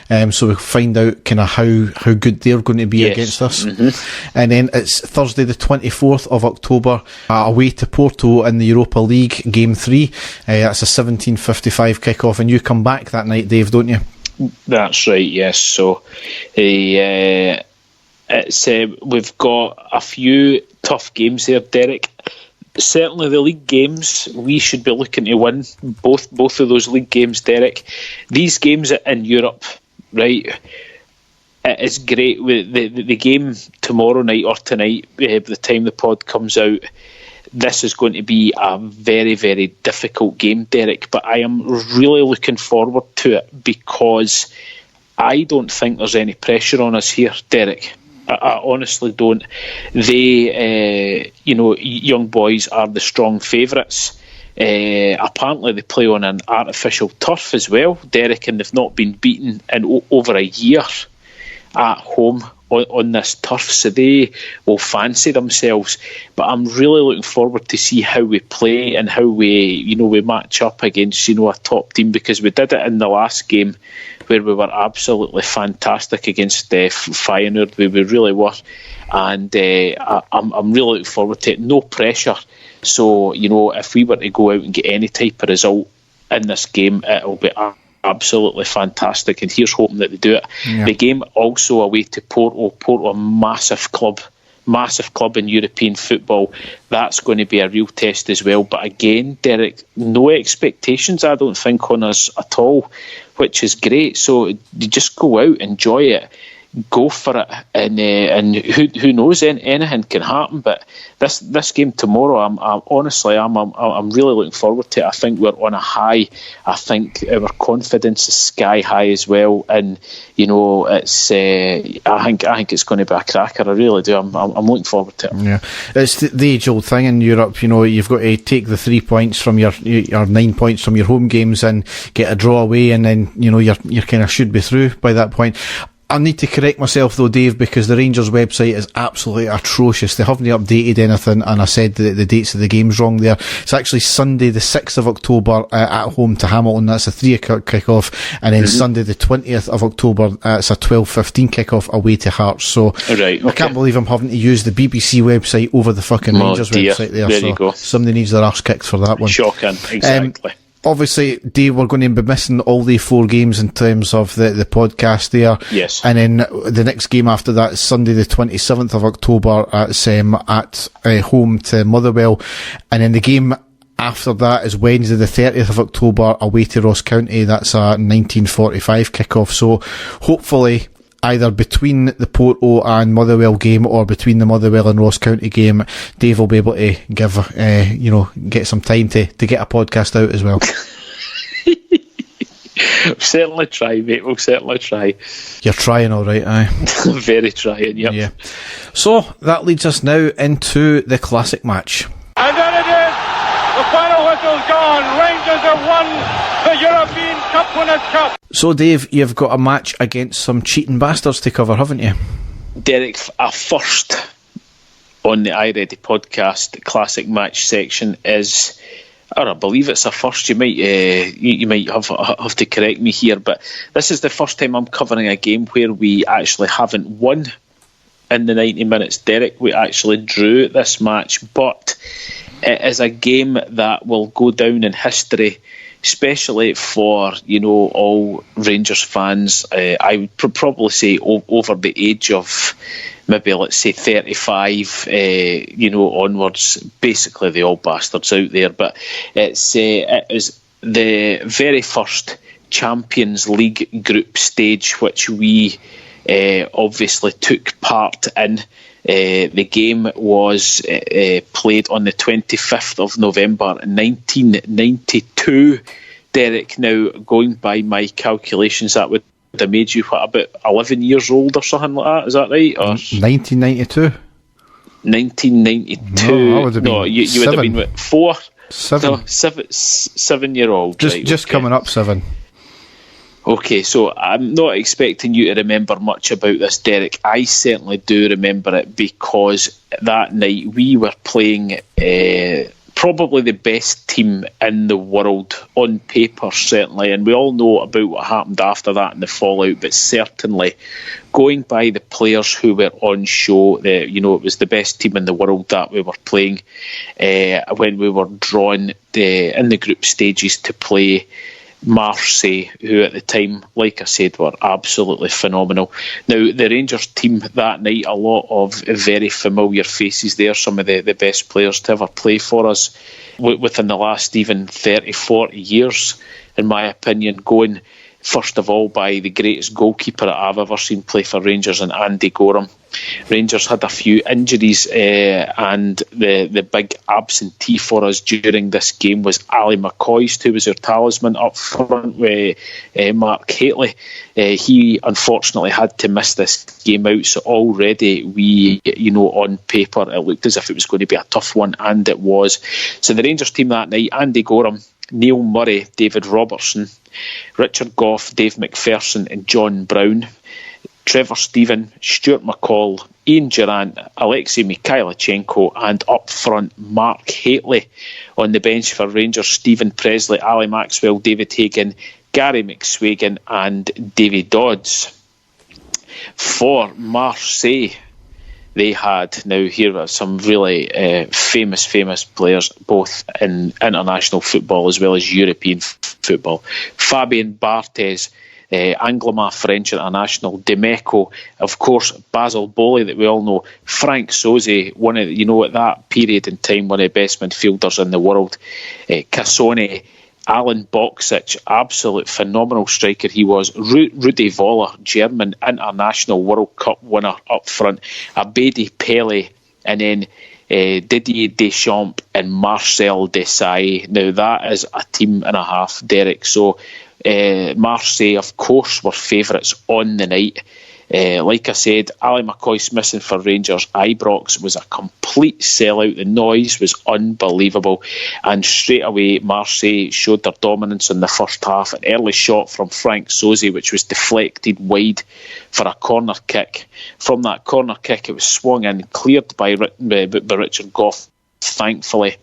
So we'll find out kind of how good they're going to be against us. Mm-hmm. And then it's Thursday the 24th of October, away to Porto in the Europa League, Game 3. That's a 17:55 kick-off, and you come back that night, Dave, don't you? That's right, yes. So it's we've got a few tough games there, Derek. Certainly the league games, we should be looking to win both of those league games, Derek. These games in Europe, right, it's great. With the game tomorrow night or tonight, by the time the pod comes out, this is going to be a very, very difficult game, Derek, but I am really looking forward to it, because I don't think there's any pressure on us here, Derek. I honestly don't. They, Young Boys are the strong favourites. Apparently they play on an artificial turf as well, Derek, and they've not been beaten in over a year at home on this turf, so they will fancy themselves. But I'm really looking forward to see how we play and how we match up against a top team, because we did it in the last game where we were absolutely fantastic against Feyenoord. We really were, and I'm really looking forward to it. No pressure. So if we were to go out and get any type of result in this game, it'll be absolutely fantastic, and here's hoping that they do it. Yeah. The game also away to Porto, a massive club in European football. That's going to be a real test as well. But again, Derek, no expectations, I don't think, on us at all, which is great. So you just go out, enjoy it, go for it, and who knows, anything can happen. But this game tomorrow, I'm really looking forward to it. I think we're on a high. I think our confidence is sky high as well, and it's I think it's going to be a cracker. I really do. I'm looking forward to it. Yeah, it's the age-old thing in Europe. You've got to take the 3 points from your 9 points from your home games and get a draw away, and then you're kind of should be through by that point. I need to correct myself though, Dave, because the Rangers website is absolutely atrocious. They haven't updated anything, and I said the dates of the games wrong there. It's actually Sunday the 6th of October at home to Hamilton. That's a 3 o'clock kick-off, and then Sunday the 20th of October, it's a 12:15 kick-off away to Hearts. So right, okay. I can't believe I'm having to use the BBC website over the fucking Rangers website there. There you go. Somebody needs their arse kicked for that one. Shocking, exactly. Obviously, Dave, we're going to be missing all the 4 games in terms of the podcast there. Yes. And then the next game after that is Sunday the 27th of October at home to Motherwell. And then the game after that is Wednesday the 30th of October away to Ross County. That's a 19:45 kick-off. So hopefully either between the Porto and Motherwell game or between the Motherwell and Ross County game, Dave will be able to give, get some time to get a podcast out as well. We'll certainly try, mate. We'll certainly try. You're trying all right, aye. Very trying, yep. Yeah. So, that leads us now into the classic match. And there it is. The final whistle's gone. Rangers have won the European Cup Winners' Cup. So, Dave, you've got a match against some cheating bastards to cover, haven't you? Derek, a first on the iReady podcast classic match section is... or I believe it's a first. You might have to correct me here, but this is the first time I'm covering a game where we actually haven't won in the 90 minutes. Derek, we actually drew this match, but it is a game that will go down in history, especially for all Rangers fans. I would probably say over the age of maybe, let's say, 35, onwards, basically the old bastards out there. But it is the very first Champions League group stage which we obviously took part in. The game was played on the 25th of November 1992. Derek, now going by my calculations, that would have made you about 11 years old or something like that, is that right? Or 1992? 1992. No, you would have been what, 4? 7. No, 7-year-old. Just coming up 7. Okay, so I'm not expecting you to remember much about this, Derek. I certainly do remember it because that night we were playing probably the best team in the world on paper, certainly, and we all know about what happened after that and the fallout, but certainly going by the players who were on show, it was the best team in the world that we were playing when we were drawn in the group stages to play Marseille, who at the time, like I said, were absolutely phenomenal. Now, the Rangers team that night, a lot of very familiar faces there, some of the best players to ever play for us within the last even 30, 40 years, in my opinion, going first of all by the greatest goalkeeper that I've ever seen play for Rangers, and Andy Gorham. Rangers had a few injuries, and the big absentee for us during this game was Ali McCoist, who was our talisman up front with Mark Hateley. He unfortunately had to miss this game out, so already we, on paper, it looked as if it was going to be a tough one, and it was. So the Rangers team that night: Andy Gorham, Neil Murray, David Robertson, Richard Gough, Dave McPherson and John Brown, Trevor Stephen, Stuart McCall, Ian Durrant, Alexei Mikhailichenko, and up front Mark Hateley. On the bench for Rangers, Stephen Presley, Ali Maxwell, David Hagan, Gary McSwagan and Davy Dodds. For Marseille, they had, now here are some really famous players, both in international football as well as European football. Fabien Barthez, Angloma French international, Demeco, of course Basil Bowley that we all know, Frank Soze, one of at that period in time one of the best midfielders in the world, Cassone, Alan Boksic, absolute phenomenal striker he was, Rudi Voller, German international World Cup winner up front, Abedi Pele, and then Didier Deschamps and Marcel Desailly. Now that is a team and a half, Derek. So Marseille, of course, were favourites on the night. Like I said, Ali McCoist missing for Rangers. Ibrox was a complete sellout. The noise was unbelievable, and straight away Marseille showed their dominance in the first half. An early shot from Frank Soze, which was deflected wide for a corner kick. From that corner kick, it was swung in, cleared by Richard Gough, thankfully.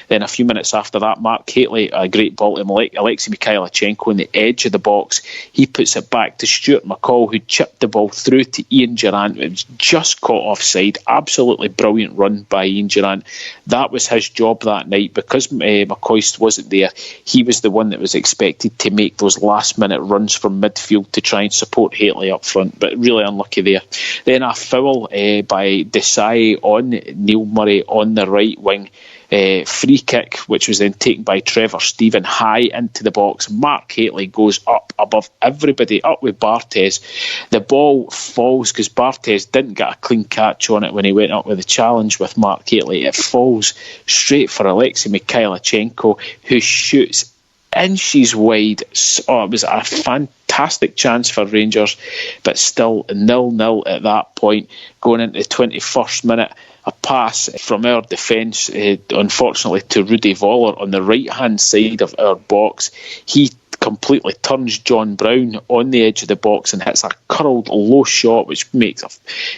Then a few minutes after that, Mark Hateley, a great ball to Alexei Mikhailichenko on the edge of the box. He puts it back to Stuart McCall, who chipped the ball through to Ian Durrant. It was just caught offside. Absolutely brilliant run by Ian Durrant. That was his job that night. Because McCoist wasn't there, he was the one that was expected to make those last minute runs from midfield to try and support Hateley up front, but really unlucky there. Then a foul by Desai on Neil Murray on the right wing. free kick, which was then taken by Trevor Stephen high into the box. Mark Hateley goes up above everybody, up with Barthez. The ball falls because Barthez didn't get a clean catch on it when he went up with the challenge with Mark Hateley. It falls straight for Alexei Mikhailichenko, who shoots inches wide. Oh, it was a fantastic chance for Rangers, but still 0-0 at that point. Going into the 21st minute, a pass from our defence, unfortunately, to Rudy Voller on the right-hand side of our box. He completely turns John Brown on the edge of the box and hits a curled low shot, which makes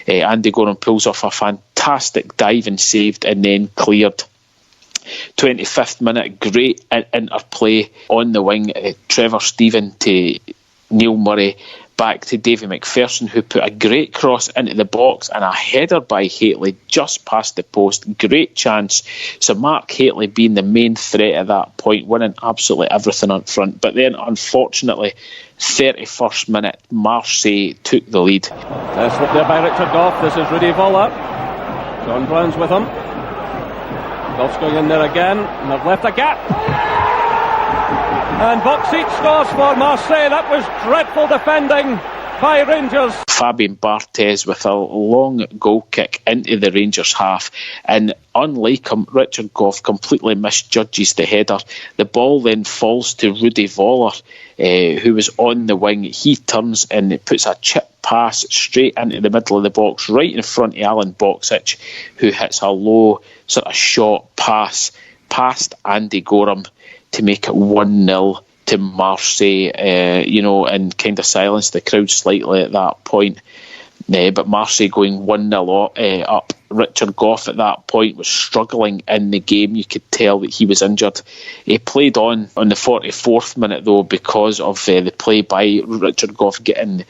Andy Gorham pulls off a fantastic dive and saved and then cleared. 25th minute, great interplay on the wing. Trevor Stephen to Neil Murray, back to Davy McPherson, who put a great cross into the box and a header by Hateley just past the post. Great chance. So Mark Hateley being the main threat at that point, winning absolutely everything up front. But then, unfortunately, 31st minute, Marseille took the lead. That's slipped there by Richard Goff. This is Rudy Voller. John Brown's with him. Goff's going in there again, and they've left a gap. And Boxic scores for Marseille. That was dreadful defending by Rangers. Fabien Barthez with a long goal kick into the Rangers half, and unlike him, Richard Goff completely misjudges the header. The ball then falls to Rudy Voller, who was on the wing. He turns and it puts a chip pass straight into the middle of the box, right in front of Alan Boxic, who hits a low sort of shot pass past Andy Gorham to make it 1-0 to Marseille, and kind of silence the crowd slightly at that point. But Marseille going 1-0 up. Richard Goff at that point was struggling in the game. You could tell that he was injured. He played on the 44th minute though, because of the play by Richard Goff getting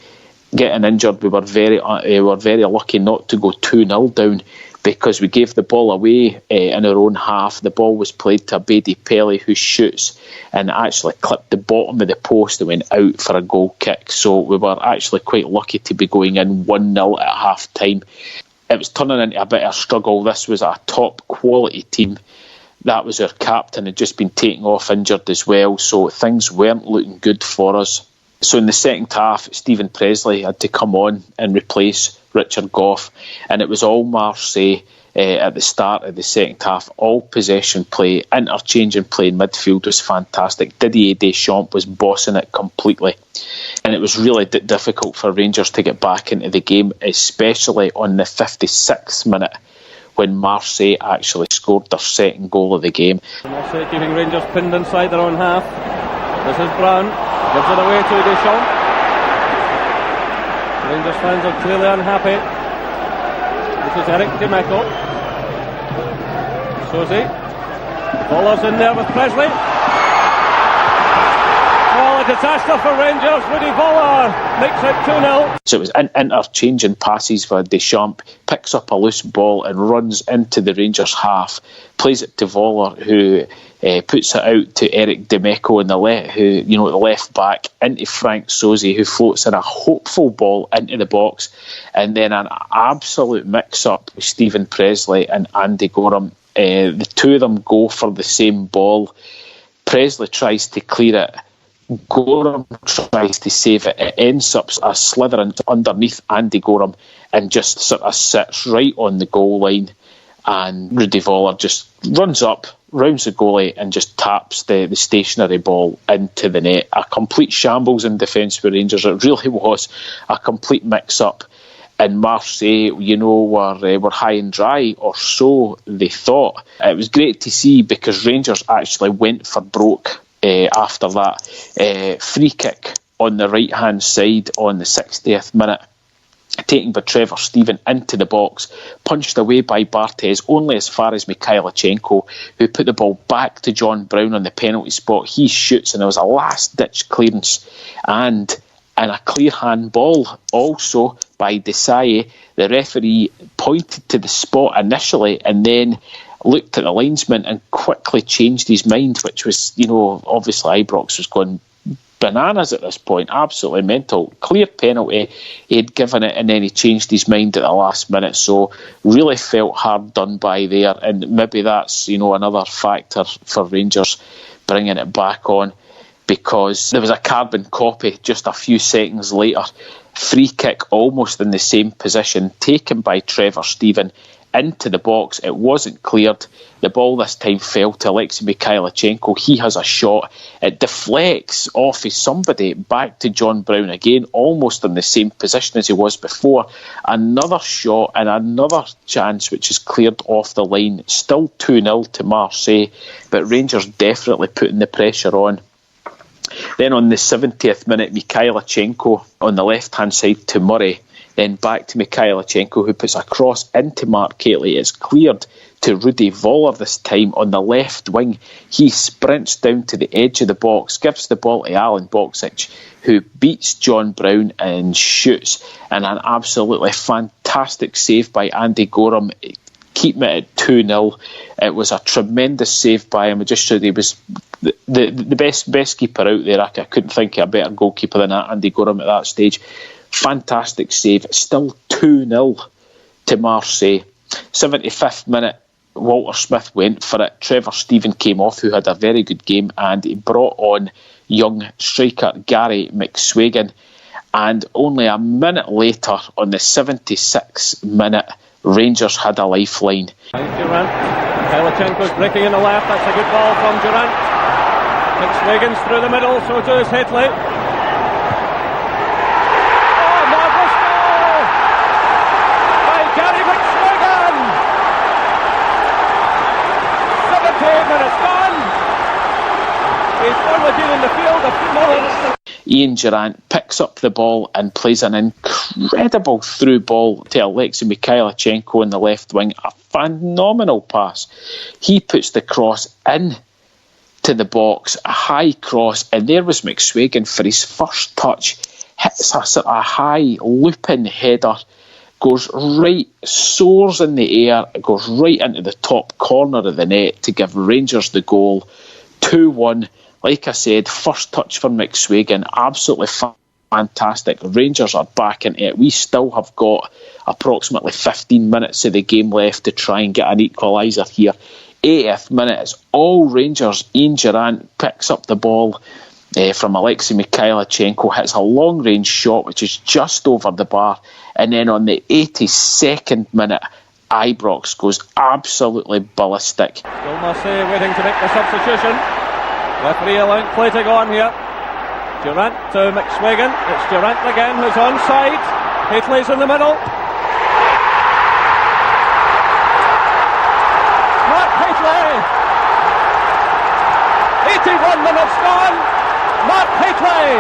injured. We were very lucky not to go 2-0 down, because we gave the ball away in our own half. The ball was played to Abedi Pele, who shoots and actually clipped the bottom of the post and went out for a goal kick. So we were actually quite lucky to be going in 1-0 at half time. It was turning into a bit of a struggle. This was a top quality team. That was our captain, had just been taken off injured as well, so things weren't looking good for us. So in the second half, Stephen Presley had to come on and replace Richard Goff, and it was all Marseille at the start of the second half. All possession play, interchanging play in midfield was fantastic. Didier Deschamps was bossing it completely, and it was really difficult for Rangers to get back into the game, especially on the 56th minute, when Marseille actually scored their second goal of the game. Marseille keeping Rangers pinned inside their own half. This is Brown, gives it away to Deschamps. Rangers fans are clearly unhappy. This is Eric Dimeco. Sosie. Voller's in there with Presley. Oh, a disaster for Rangers. Rudy Voller makes it 2-0. So it was interchanging passes for Deschamps, picks up a loose ball and runs into the Rangers half, plays it to Voller, who puts it out to Eric Dimeco the left back, into Frank Sosie, who floats in a hopeful ball into the box, and then an absolute mix-up with Stephen Presley and Andy Gorham. The two of them go for the same ball. Presley tries to clear it. Gorham tries to save it. It ends up slithering underneath Andy Gorham and just sort of sits right on the goal line. And Rudy Voller just runs up, rounds the goalie and just taps the stationary ball into the net. A complete shambles in defence for Rangers. It really was a complete mix-up. And Marseille, were high and dry, or so they thought. It was great to see, because Rangers actually went for broke after that. Free kick on the right-hand side on the 60th minute, taken by Trevor Stephen into the box, punched away by Barthez only as far as Mikhailichenko, who put the ball back to John Brown on the penalty spot. He shoots, and there was a last-ditch clearance and a clear handball also by Desailly. The referee pointed to the spot initially and then looked at the linesman and quickly changed his mind, which was, obviously Ibrox was going bananas at this point, absolutely mental. Clear penalty, he had given it and then he changed his mind at the last minute, so really felt hard done by there, and maybe that's, another factor for Rangers bringing it back on, because there was a carbon copy just a few seconds later. Free kick almost in the same position, taken by Trevor Steven into the box. It wasn't cleared. The ball this time fell to Alexei Mikhailichenko. He has a shot. It deflects off of somebody back to John Brown again, almost in the same position as he was before. Another shot and another chance which is cleared off the line. Still 2-0 to Marseille, but Rangers definitely putting the pressure on. Then on the 70th minute, Mikhailichenko on the left-hand side to Murray. Then back to Mikhailichenko, who puts a cross into Mark Catley. It's cleared to Rudy Voller this time on the left wing. He sprints down to the edge of the box, gives the ball to Alan Boksic, who beats John Brown and shoots. And an absolutely fantastic save by Andy Gorham, keeping it at 2-0. It was a tremendous save by him. It just showed he was the best keeper out there. I couldn't think of a better goalkeeper than Andy Gorham at that stage. Fantastic save. Still 2-0 to Marseille. 75th minute, Walter Smith went for it. Trevor Steven came off, who had a very good game, and he brought on young striker Gary McSwagan. And only a minute later, on the 76th minute, Rangers had a lifeline. Durant. Mikhailichenko's breaking in the left. That's a good ball from Durant. McSwagan's through the middle, so to his Headley. Gary McSwagan! 17 minutes gone! He's only been in the field a few moments. Ian Durant picks up the ball and plays an incredible through ball to Alexei Mikhailichenko in the left wing. A phenomenal pass. He puts the cross in to the box, a high cross, and there was McSwagan for his first touch. Hits a sort of high looping header. Goes right, soars in the air, it goes right into the top corner of the net to give Rangers the goal. 2-1. Like I said, first touch for McSwagan, absolutely fantastic. Rangers are back into it. We still have got approximately 15 minutes of the game left to try and get an equaliser here. 80th minute, it's all Rangers. Ian Durant picks up the ball from Alexei Mikhailichenko, hits a long-range shot which is just over the bar, and then on the 82nd minute, Ibrox goes absolutely ballistic. Still Marseille waiting to make the substitution. Referee allowing play to go on here. Durant to McSwagan. It's Durant again who's onside. Heatley's in the middle. Mark Heatley. 81 minutes gone. Mark Heatley.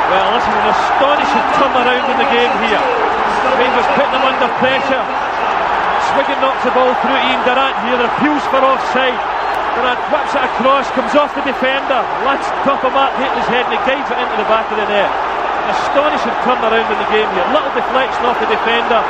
Well, this is an astonishing turnaround in the game here. Rangers putting them under pressure. Swigan knocks the ball through Ian Durant here. Appeals for offside. Durant whips it across, comes off the defender, lands top of Mark Heatley's head, and he guides it into the back of the net. An astonishing turnaround in the game here. Little deflection off the defender.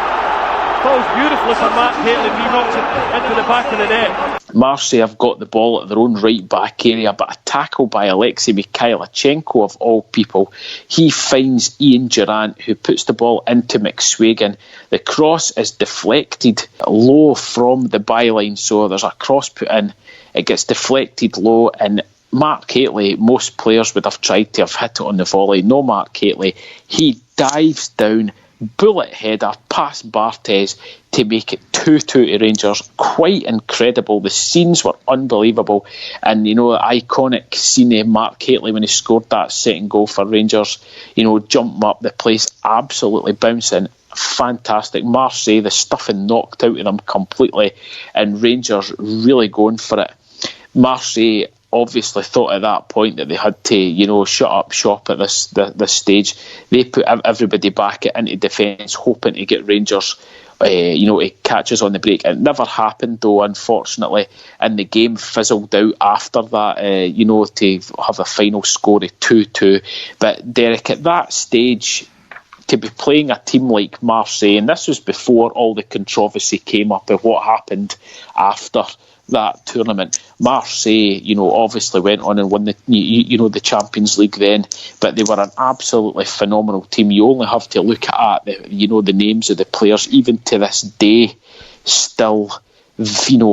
Falls beautifully for Mark Heatley, and he knocks it into the back of the net. Marseille have got the ball at their own right back area, but a tackle by Alexei Mikhailichenko of all people. He finds Ian Durant, who puts the ball into McSwagan. The cross is deflected low from the byline, so there's a cross put in. It gets deflected low, and Mark Heatley, most players would have tried to have hit it on the volley. No Mark Heatley. He dives down, bullet header past Barthez to make it 2-2 to Rangers. Quite incredible. The scenes were unbelievable, and the iconic scene of Mark Heatley when he scored that second goal for Rangers, jumping up the place, absolutely bouncing. Fantastic. Marseille, the stuffing knocked out of them completely, and Rangers really going for it. Marseille obviously thought at that point that they had to, shut up shop at this stage. They put everybody back into defence, hoping to get Rangers, to catch us on the break. It never happened, though, unfortunately, and the game fizzled out after that, to have a final score of 2-2. But Derek, at that stage, to be playing a team like Marseille, and this was before all the controversy came up of what happened after that tournament. Marseille, obviously went on and won the Champions League then, but they were an absolutely phenomenal team. You only have to look at the names of the players, even to this day, still,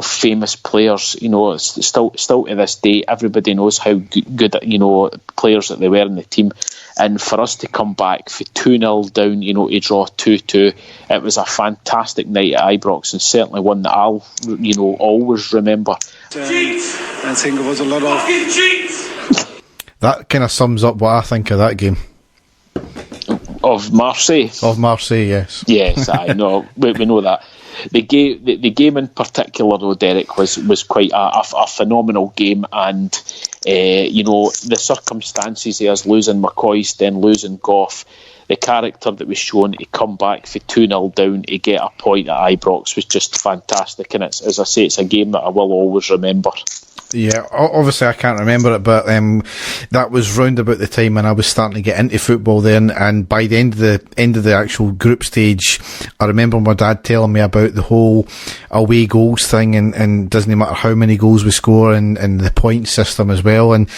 famous players. Still to this day, everybody knows how good players that they were in the team. And for us to come back for 2-0 down, to draw 2-2, it was a fantastic night at Ibrox, and certainly one that I'll, always remember. I think it was a lot of cheats. That kind of sums up what I think of that game. Of Marseille? Of Marseille, yes. Yes, I know. we know that. The game in particular, though, Derek, was quite a phenomenal game, and the circumstances of us losing McCoist, then losing Goff, the character that was shown to come back for 2-0 down to get a point at Ibrox was just fantastic, and as I say, it's a game that I will always remember. Yeah, obviously I can't remember it, but that was round about the time when I was starting to get into football then, and by the end of the actual group stage, I remember my dad telling me about the whole away goals thing, and doesn't matter how many goals we score, and the point system as well, and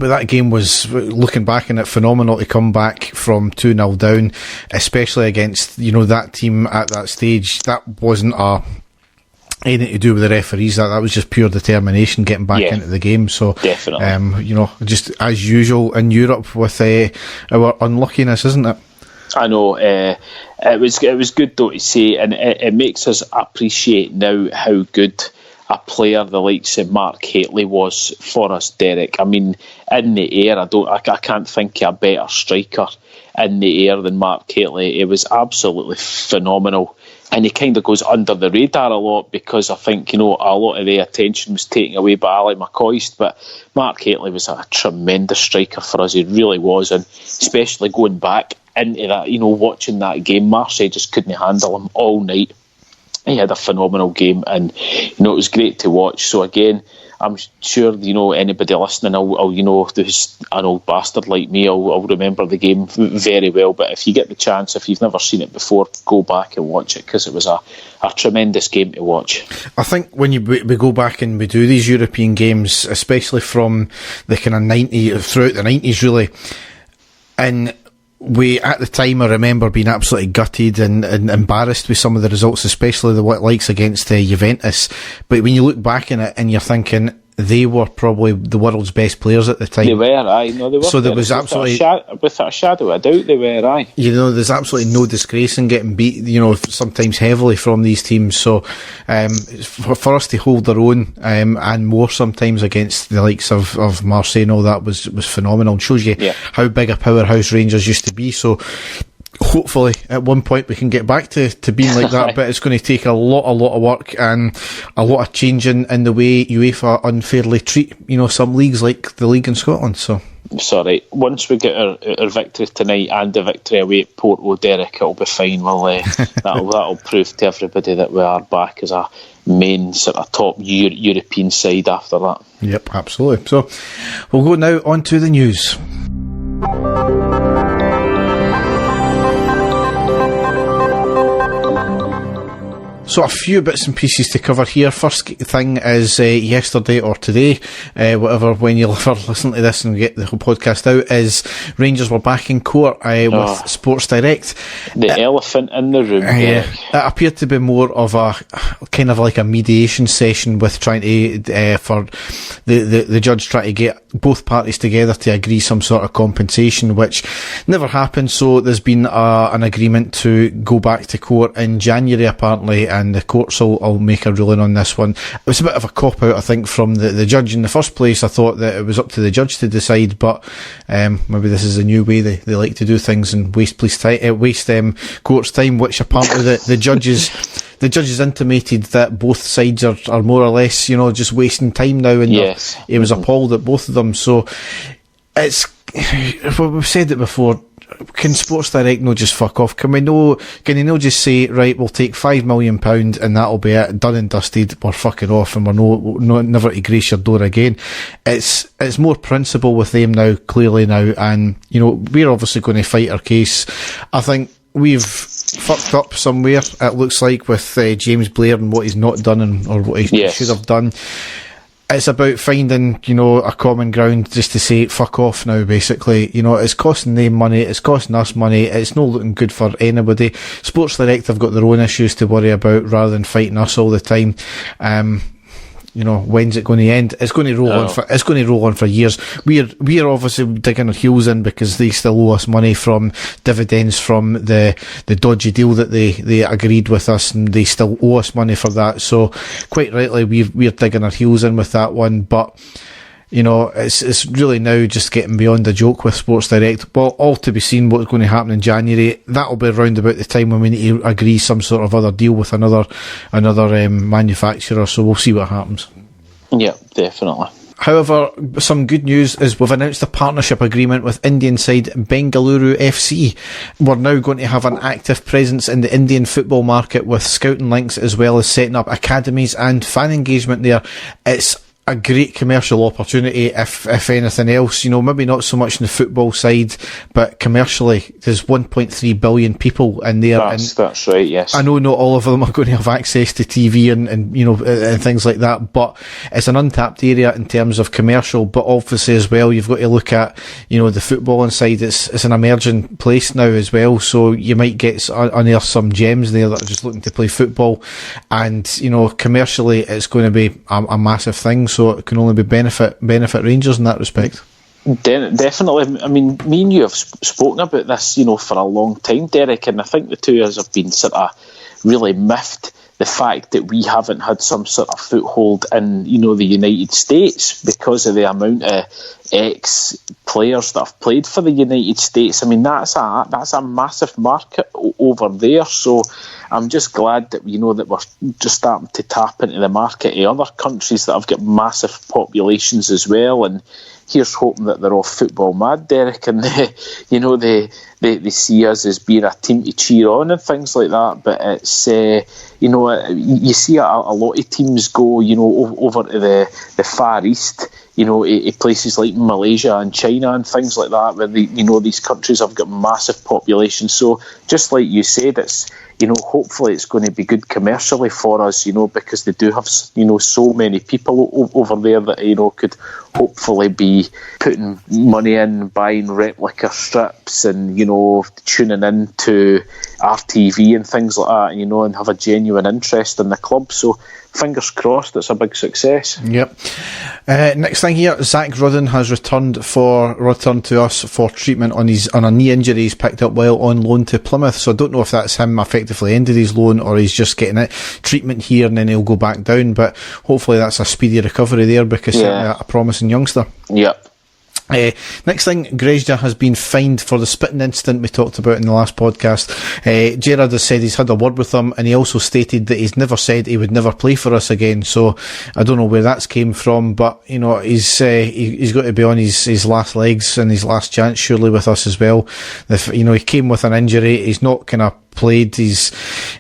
but that game was, looking back on it, phenomenal to come back from 2-0 down, especially against that team at that stage. That wasn't anything to do with the referees. That was just pure determination getting back into the game. So definitely, just as usual in Europe with our unluckiness, isn't it? I know. It was good though to see, and it makes us appreciate now how good a player the likes of Mark Hateley was for us, Derek. I mean, in the air, I can't think of a better striker in the air than Mark Hateley. It was absolutely phenomenal. And he kind of goes under the radar a lot because I think, a lot of the attention was taken away by Ali McCoist. But Mark Hateley was a tremendous striker for us. He really was. And especially going back into that, watching that game, Marseille just couldn't handle him all night. He had a phenomenal game, and it was great to watch. So again, I'm sure anybody listening, who's an old bastard like me, I'll remember the game very well. But if you get the chance, if you've never seen it before, go back and watch it, because it was a tremendous game to watch. I think when we go back and we do these European games, especially from the kind of 90s, throughout the 90s really, and we, at the time, I remember being absolutely gutted and embarrassed with some of the results, especially the likes against Juventus. But when you look back in it and you're thinking, they were probably the world's best players at the time. They were, aye. No, they were. So there was absolutely, without a shadow of a doubt, they were, aye. There's absolutely no disgrace in getting beat, sometimes heavily from these teams. So, for us to hold our own, and more sometimes against the likes of Marseille and all that was phenomenal. It shows you how big a powerhouse Rangers used to be. So, hopefully at one point we can get back to being like that, but it's going to take a lot of work and a lot of changing in the way UEFA unfairly treat some leagues like the league in Scotland. So sorry, once we get our victory tonight and the victory away at Porto, Derek, it'll be fine. That'll prove to everybody that we are back as a main sort of top European side after that. Yep, absolutely. So we'll go now on to the news. So a few bits and pieces to cover here. First thing is yesterday or today, whatever, when you'll ever listen to this and get the whole podcast out, is Rangers were back in court with Sports Direct. The elephant in the room. It appeared to be more of a kind of like a mediation session with trying to for the judge trying to get both parties together to agree some sort of compensation, which never happened. So there's been an agreement to go back to court in January apparently, and the courts will make a ruling on this one. It was a bit of a cop-out, I think, from the judge in the first place. I thought that it was up to the judge to decide, but maybe this is a new way they like to do things and waste court's time, which apparently the judges... The judges intimated that both sides are more or less, just wasting time now, and he was appalled at both of them. So it's, we've said it before, can Sports Direct no just fuck off? Can you no just say, right, we'll take £5 million and that'll be it, done and dusted, we're fucking off and we're never to grace your door again. It's more principle with them now, clearly now, and we're obviously going to fight our case. I think we've fucked up somewhere, it looks like, with James Blair and what he's not done or what he should have done. It's about finding, a common ground just to say, fuck off now, basically. It's costing them money, it's costing us money, it's not looking good for anybody. Sports Direct have got their own issues to worry about rather than fighting us all the time. When's it going to end? It's going to roll on. It's going to roll on for years. We're obviously digging our heels in because they still owe us money from dividends from the dodgy deal that they agreed with us, and they still owe us money for that. So, quite rightly, we're digging our heels in with that one. But it's really now just getting beyond a joke with Sports Direct. Well, all to be seen what's going to happen in January. That'll be around about the time when we need to agree some sort of other deal with another manufacturer. So we'll see what happens. Yeah, definitely. However, some good news is we've announced a partnership agreement with Indian side Bengaluru FC. We're now going to have an active presence in the Indian football market with scouting links, as well as setting up academies and fan engagement there. It's a great commercial opportunity, if anything else. Maybe not so much in the football side, but commercially, there's 1.3 billion people in there. That's right, yes. I know not all of them are going to have access to TV and things like that, but it's an untapped area in terms of commercial. But obviously as well, you've got to look at, the footballing side. It's an emerging place now as well, so you might get unearth some gems there that are just looking to play football, and commercially it's going to be a massive thing. So it can only be benefit Rangers in that respect. Definitely. I mean, me and you have spoken about this, for a long time, Derek, and I think the two of us have been sort of really miffed the fact that we haven't had some sort of foothold in, the United States because of the amount of ex-players that have played for the United States. I mean, that's a massive market over there. So I'm just glad that that we're just starting to tap into the market in other countries that have got massive populations as well. And here's hoping that they're all football mad, Derek, and they see us as being a team to cheer on and things like that. But it's you see a lot of teams go over to the Far East, places like Malaysia and China and things like that, where these countries have got massive populations. So just like you said, it's hopefully it's going to be good commercially for us, because they do have so many people over there that could hopefully be putting money in, buying replica strips, and tuning in to RTV and things like that, and have a genuine interest in the club. So fingers crossed it's a big success. Yep. Next thing here, Zach Rudden has returned to us for treatment on a knee injury he's picked up while on loan to Plymouth. So I don't know if that's him effectively ended his loan or he's just getting treatment here and then he'll go back down, but hopefully that's a speedy recovery there, because certainly a promising youngster. Yep. Next thing, Grezda has been fined for the spitting incident we talked about in the last podcast. Gerard has said he's had a word with him, and he also stated that he's never said he would never play for us again. So I don't know where that's came from, but he's got to be on his last legs and his last chance surely with us as well. He came with an injury, he's not kind of played,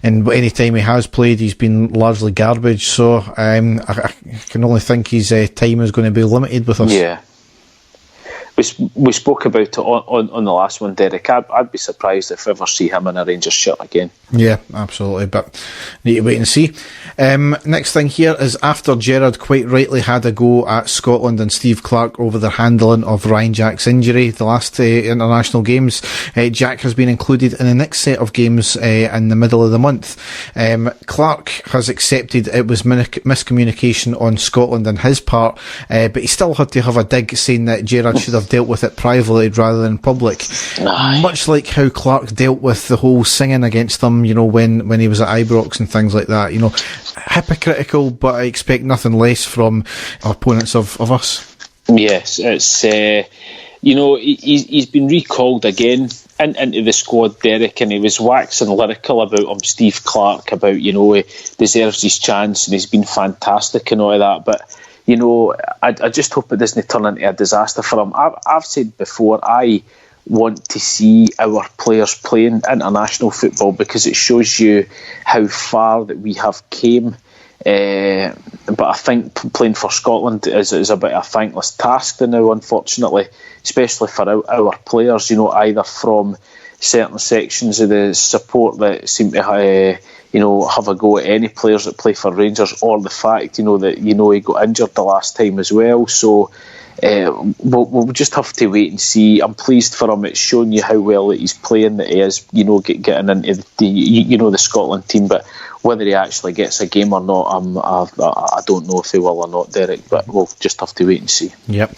and any time he has played he's been largely garbage, so I can only think his time is going to be limited with us. Yeah. We spoke about it on the last one, Derek. I'd be surprised if we ever see him in a Rangers shirt again. Yeah, absolutely, but need to wait and see. Next thing here is, after Gerrard quite rightly had a go at Scotland and Steve Clarke over their handling of Ryan Jack's injury the last international games, Jack has been included in the next set of games in the middle of the month. Clarke has accepted it was miscommunication on Scotland and his part, but he still had to have a dig, saying that Gerrard should have dealt with it privately rather than in public. Aye. Much like how Clarke dealt with the whole singing against them, when he was at Ibrox and things like that. Hypocritical, but I expect nothing less from opponents of us. Yes, it's he's been recalled again into the squad, Derek, and he was waxing lyrical about Steve Clarke, about he deserves his chance and he's been fantastic and all of that, but I just hope it doesn't turn into a disaster for him. I've said before, I want to see our players playing international football because it shows you how far that we have came. But I think playing for Scotland is a bit of a thankless task now, unfortunately, especially for our players, either from certain sections of the support that seem to have a go at any players that play for Rangers, or the fact that he got injured the last time as well. So we'll just have to wait and see. I'm pleased for him. It's shown you how well that he's playing, that he is getting into the Scotland team, but whether he actually gets a game or not, I don't know if he will or not, Derek, but we'll just have to wait and see. Yep.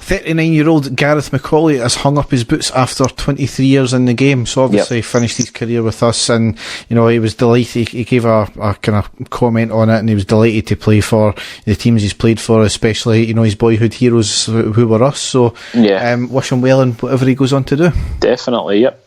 39-year-old Gareth McCauley has hung up his boots after 23 years in the game, so obviously he finished his career with us, and he was delighted. He gave a kind of comment on it, and he was delighted to play for the teams he's played for, especially his boyhood heroes who were us. So wish him well in whatever he goes on to do. Definitely, yep.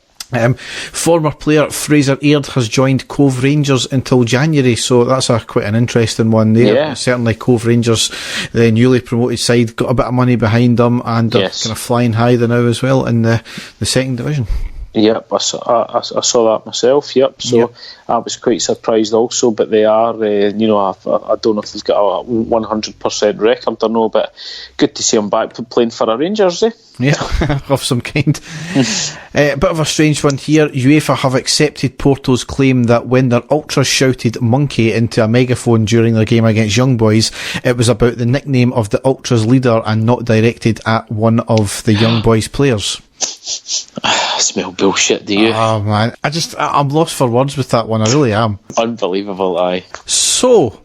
Former player Fraser Aird has joined Cove Rangers until January, so that's quite an interesting one there. Yeah. Certainly Cove Rangers, the newly promoted side, got a bit of money behind them, and are kind of flying high now as well in the second division. Yep, I saw that myself. Yep, so I was quite surprised also. But they are, I don't know if they've got a 100% record or no, but good to see them back playing for a Rangers. Yeah, of some kind. A bit of a strange one here. UEFA have accepted Porto's claim that when their ultras shouted "monkey" into a megaphone during their game against Young Boys, it was about the nickname of the ultras leader and not directed at one of the Young Boys players. I smell bullshit, do you? Oh man, I'm lost for words with that one, I really am. Unbelievable, aye. So,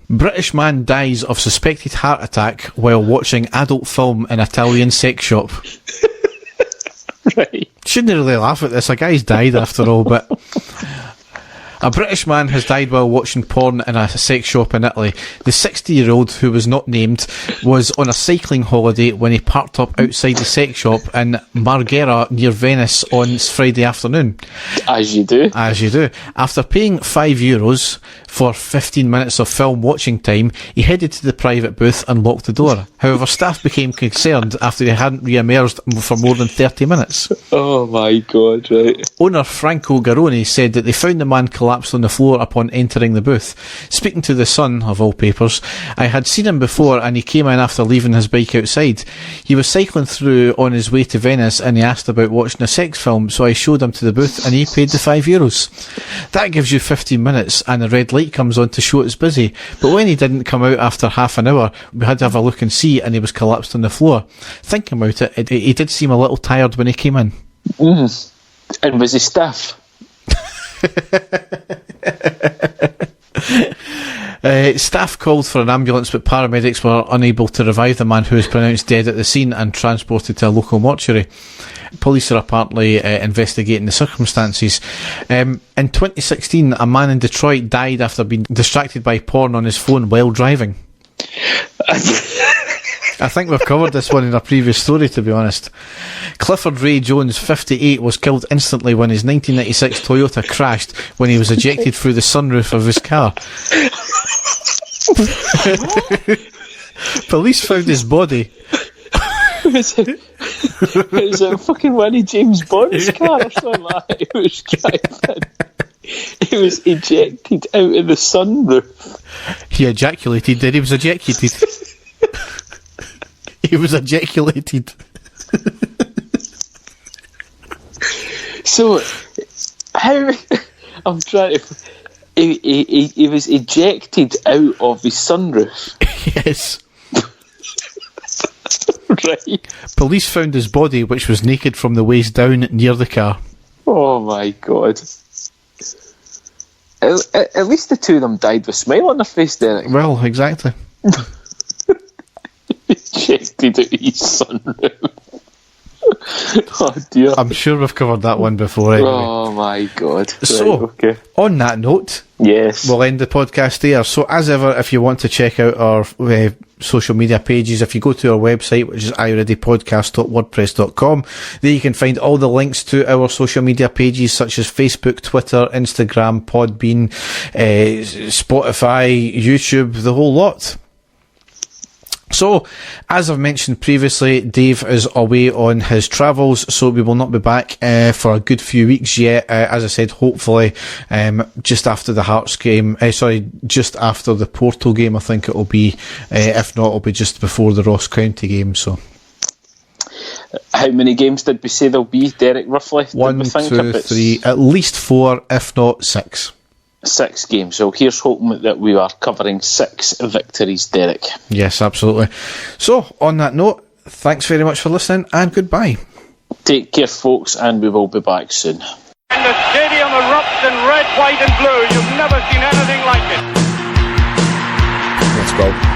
British man dies of suspected heart attack while watching adult film in Italian sex shop. Right. Shouldn't really laugh at this, a guy's died after all, but... A British man has died while watching porn in a sex shop in Italy. The 60-year-old, who was not named, was on a cycling holiday when he parked up outside the sex shop in Marghera near Venice on Friday afternoon. As you do. After paying €5 for 15 minutes of film watching time, he headed to the private booth and locked the door. However, staff became concerned after he hadn't re-emerged for more than 30 minutes. Oh my God, right. Owner Franco Garoni said that they found the man collapsed on the floor upon entering the booth. Speaking to The Sun, of all papers, I had seen him before and he came in after leaving his bike outside. He was cycling through on his way to Venice and he asked about watching a sex film, so I showed him to the booth and he paid the €5. That gives you 15 minutes and a red light comes on to show it's busy, but when he didn't come out after half an hour, we had to have a look and see, and he was collapsed on the floor. Thinking about it, he did seem a little tired when he came in. And was he stiff? Staff called for an ambulance, but paramedics were unable to revive the man, who was pronounced dead at the scene and transported to a local mortuary. Police are apparently investigating the circumstances. In 2016, a man in Detroit died after being distracted by porn on his phone while driving. I think we've covered this one in a previous story, to be honest. Clifford Ray Jones, 58, was killed instantly when his 1996 Toyota crashed when he was ejected through the sunroof of his car. Police found his body. Was it fucking Winnie James Bond's car or something like that? It was driving. He was ejected out of the sunroof. He ejaculated, then he was ejected. He was ejaculated. So, how... I'm trying to... He was ejected out of the sunroof. Yes. Right. Police found his body, which was naked from the waist down, near the car. Oh my God. At least the two of them died with a smile on their face, Derek. Well, exactly. Ejected out of his sunroof. Oh dear. I'm sure we've covered that one before anyway. Oh my God. So, right, okay. On that note, yes, we'll end the podcast there. So as ever, if you want to check out our social media pages, if you go to our website, which is ireadypodcast.wordpress.com, there you can find all the links to our social media pages such as Facebook, Twitter, Instagram, PodBean, Spotify, YouTube, the whole lot. So, as I've mentioned previously, Dave is away on his travels, so we will not be back for a good few weeks yet. As I said, hopefully just after the Hearts game, just after the Porto game, I think it will be. If not, it'll be just before the Ross County game. So How many games did we say there'll be, Derek, roughly? 1, 2, 3, at least 4, if not 6. 6 games. So here's hoping that we are covering 6 victories, Derek. Yes, absolutely. So, on that note, thanks very much for listening, and goodbye. Take care, folks, and we will be back soon. And the stadium erupts in red, white and blue. You've never seen anything like it. Let's go.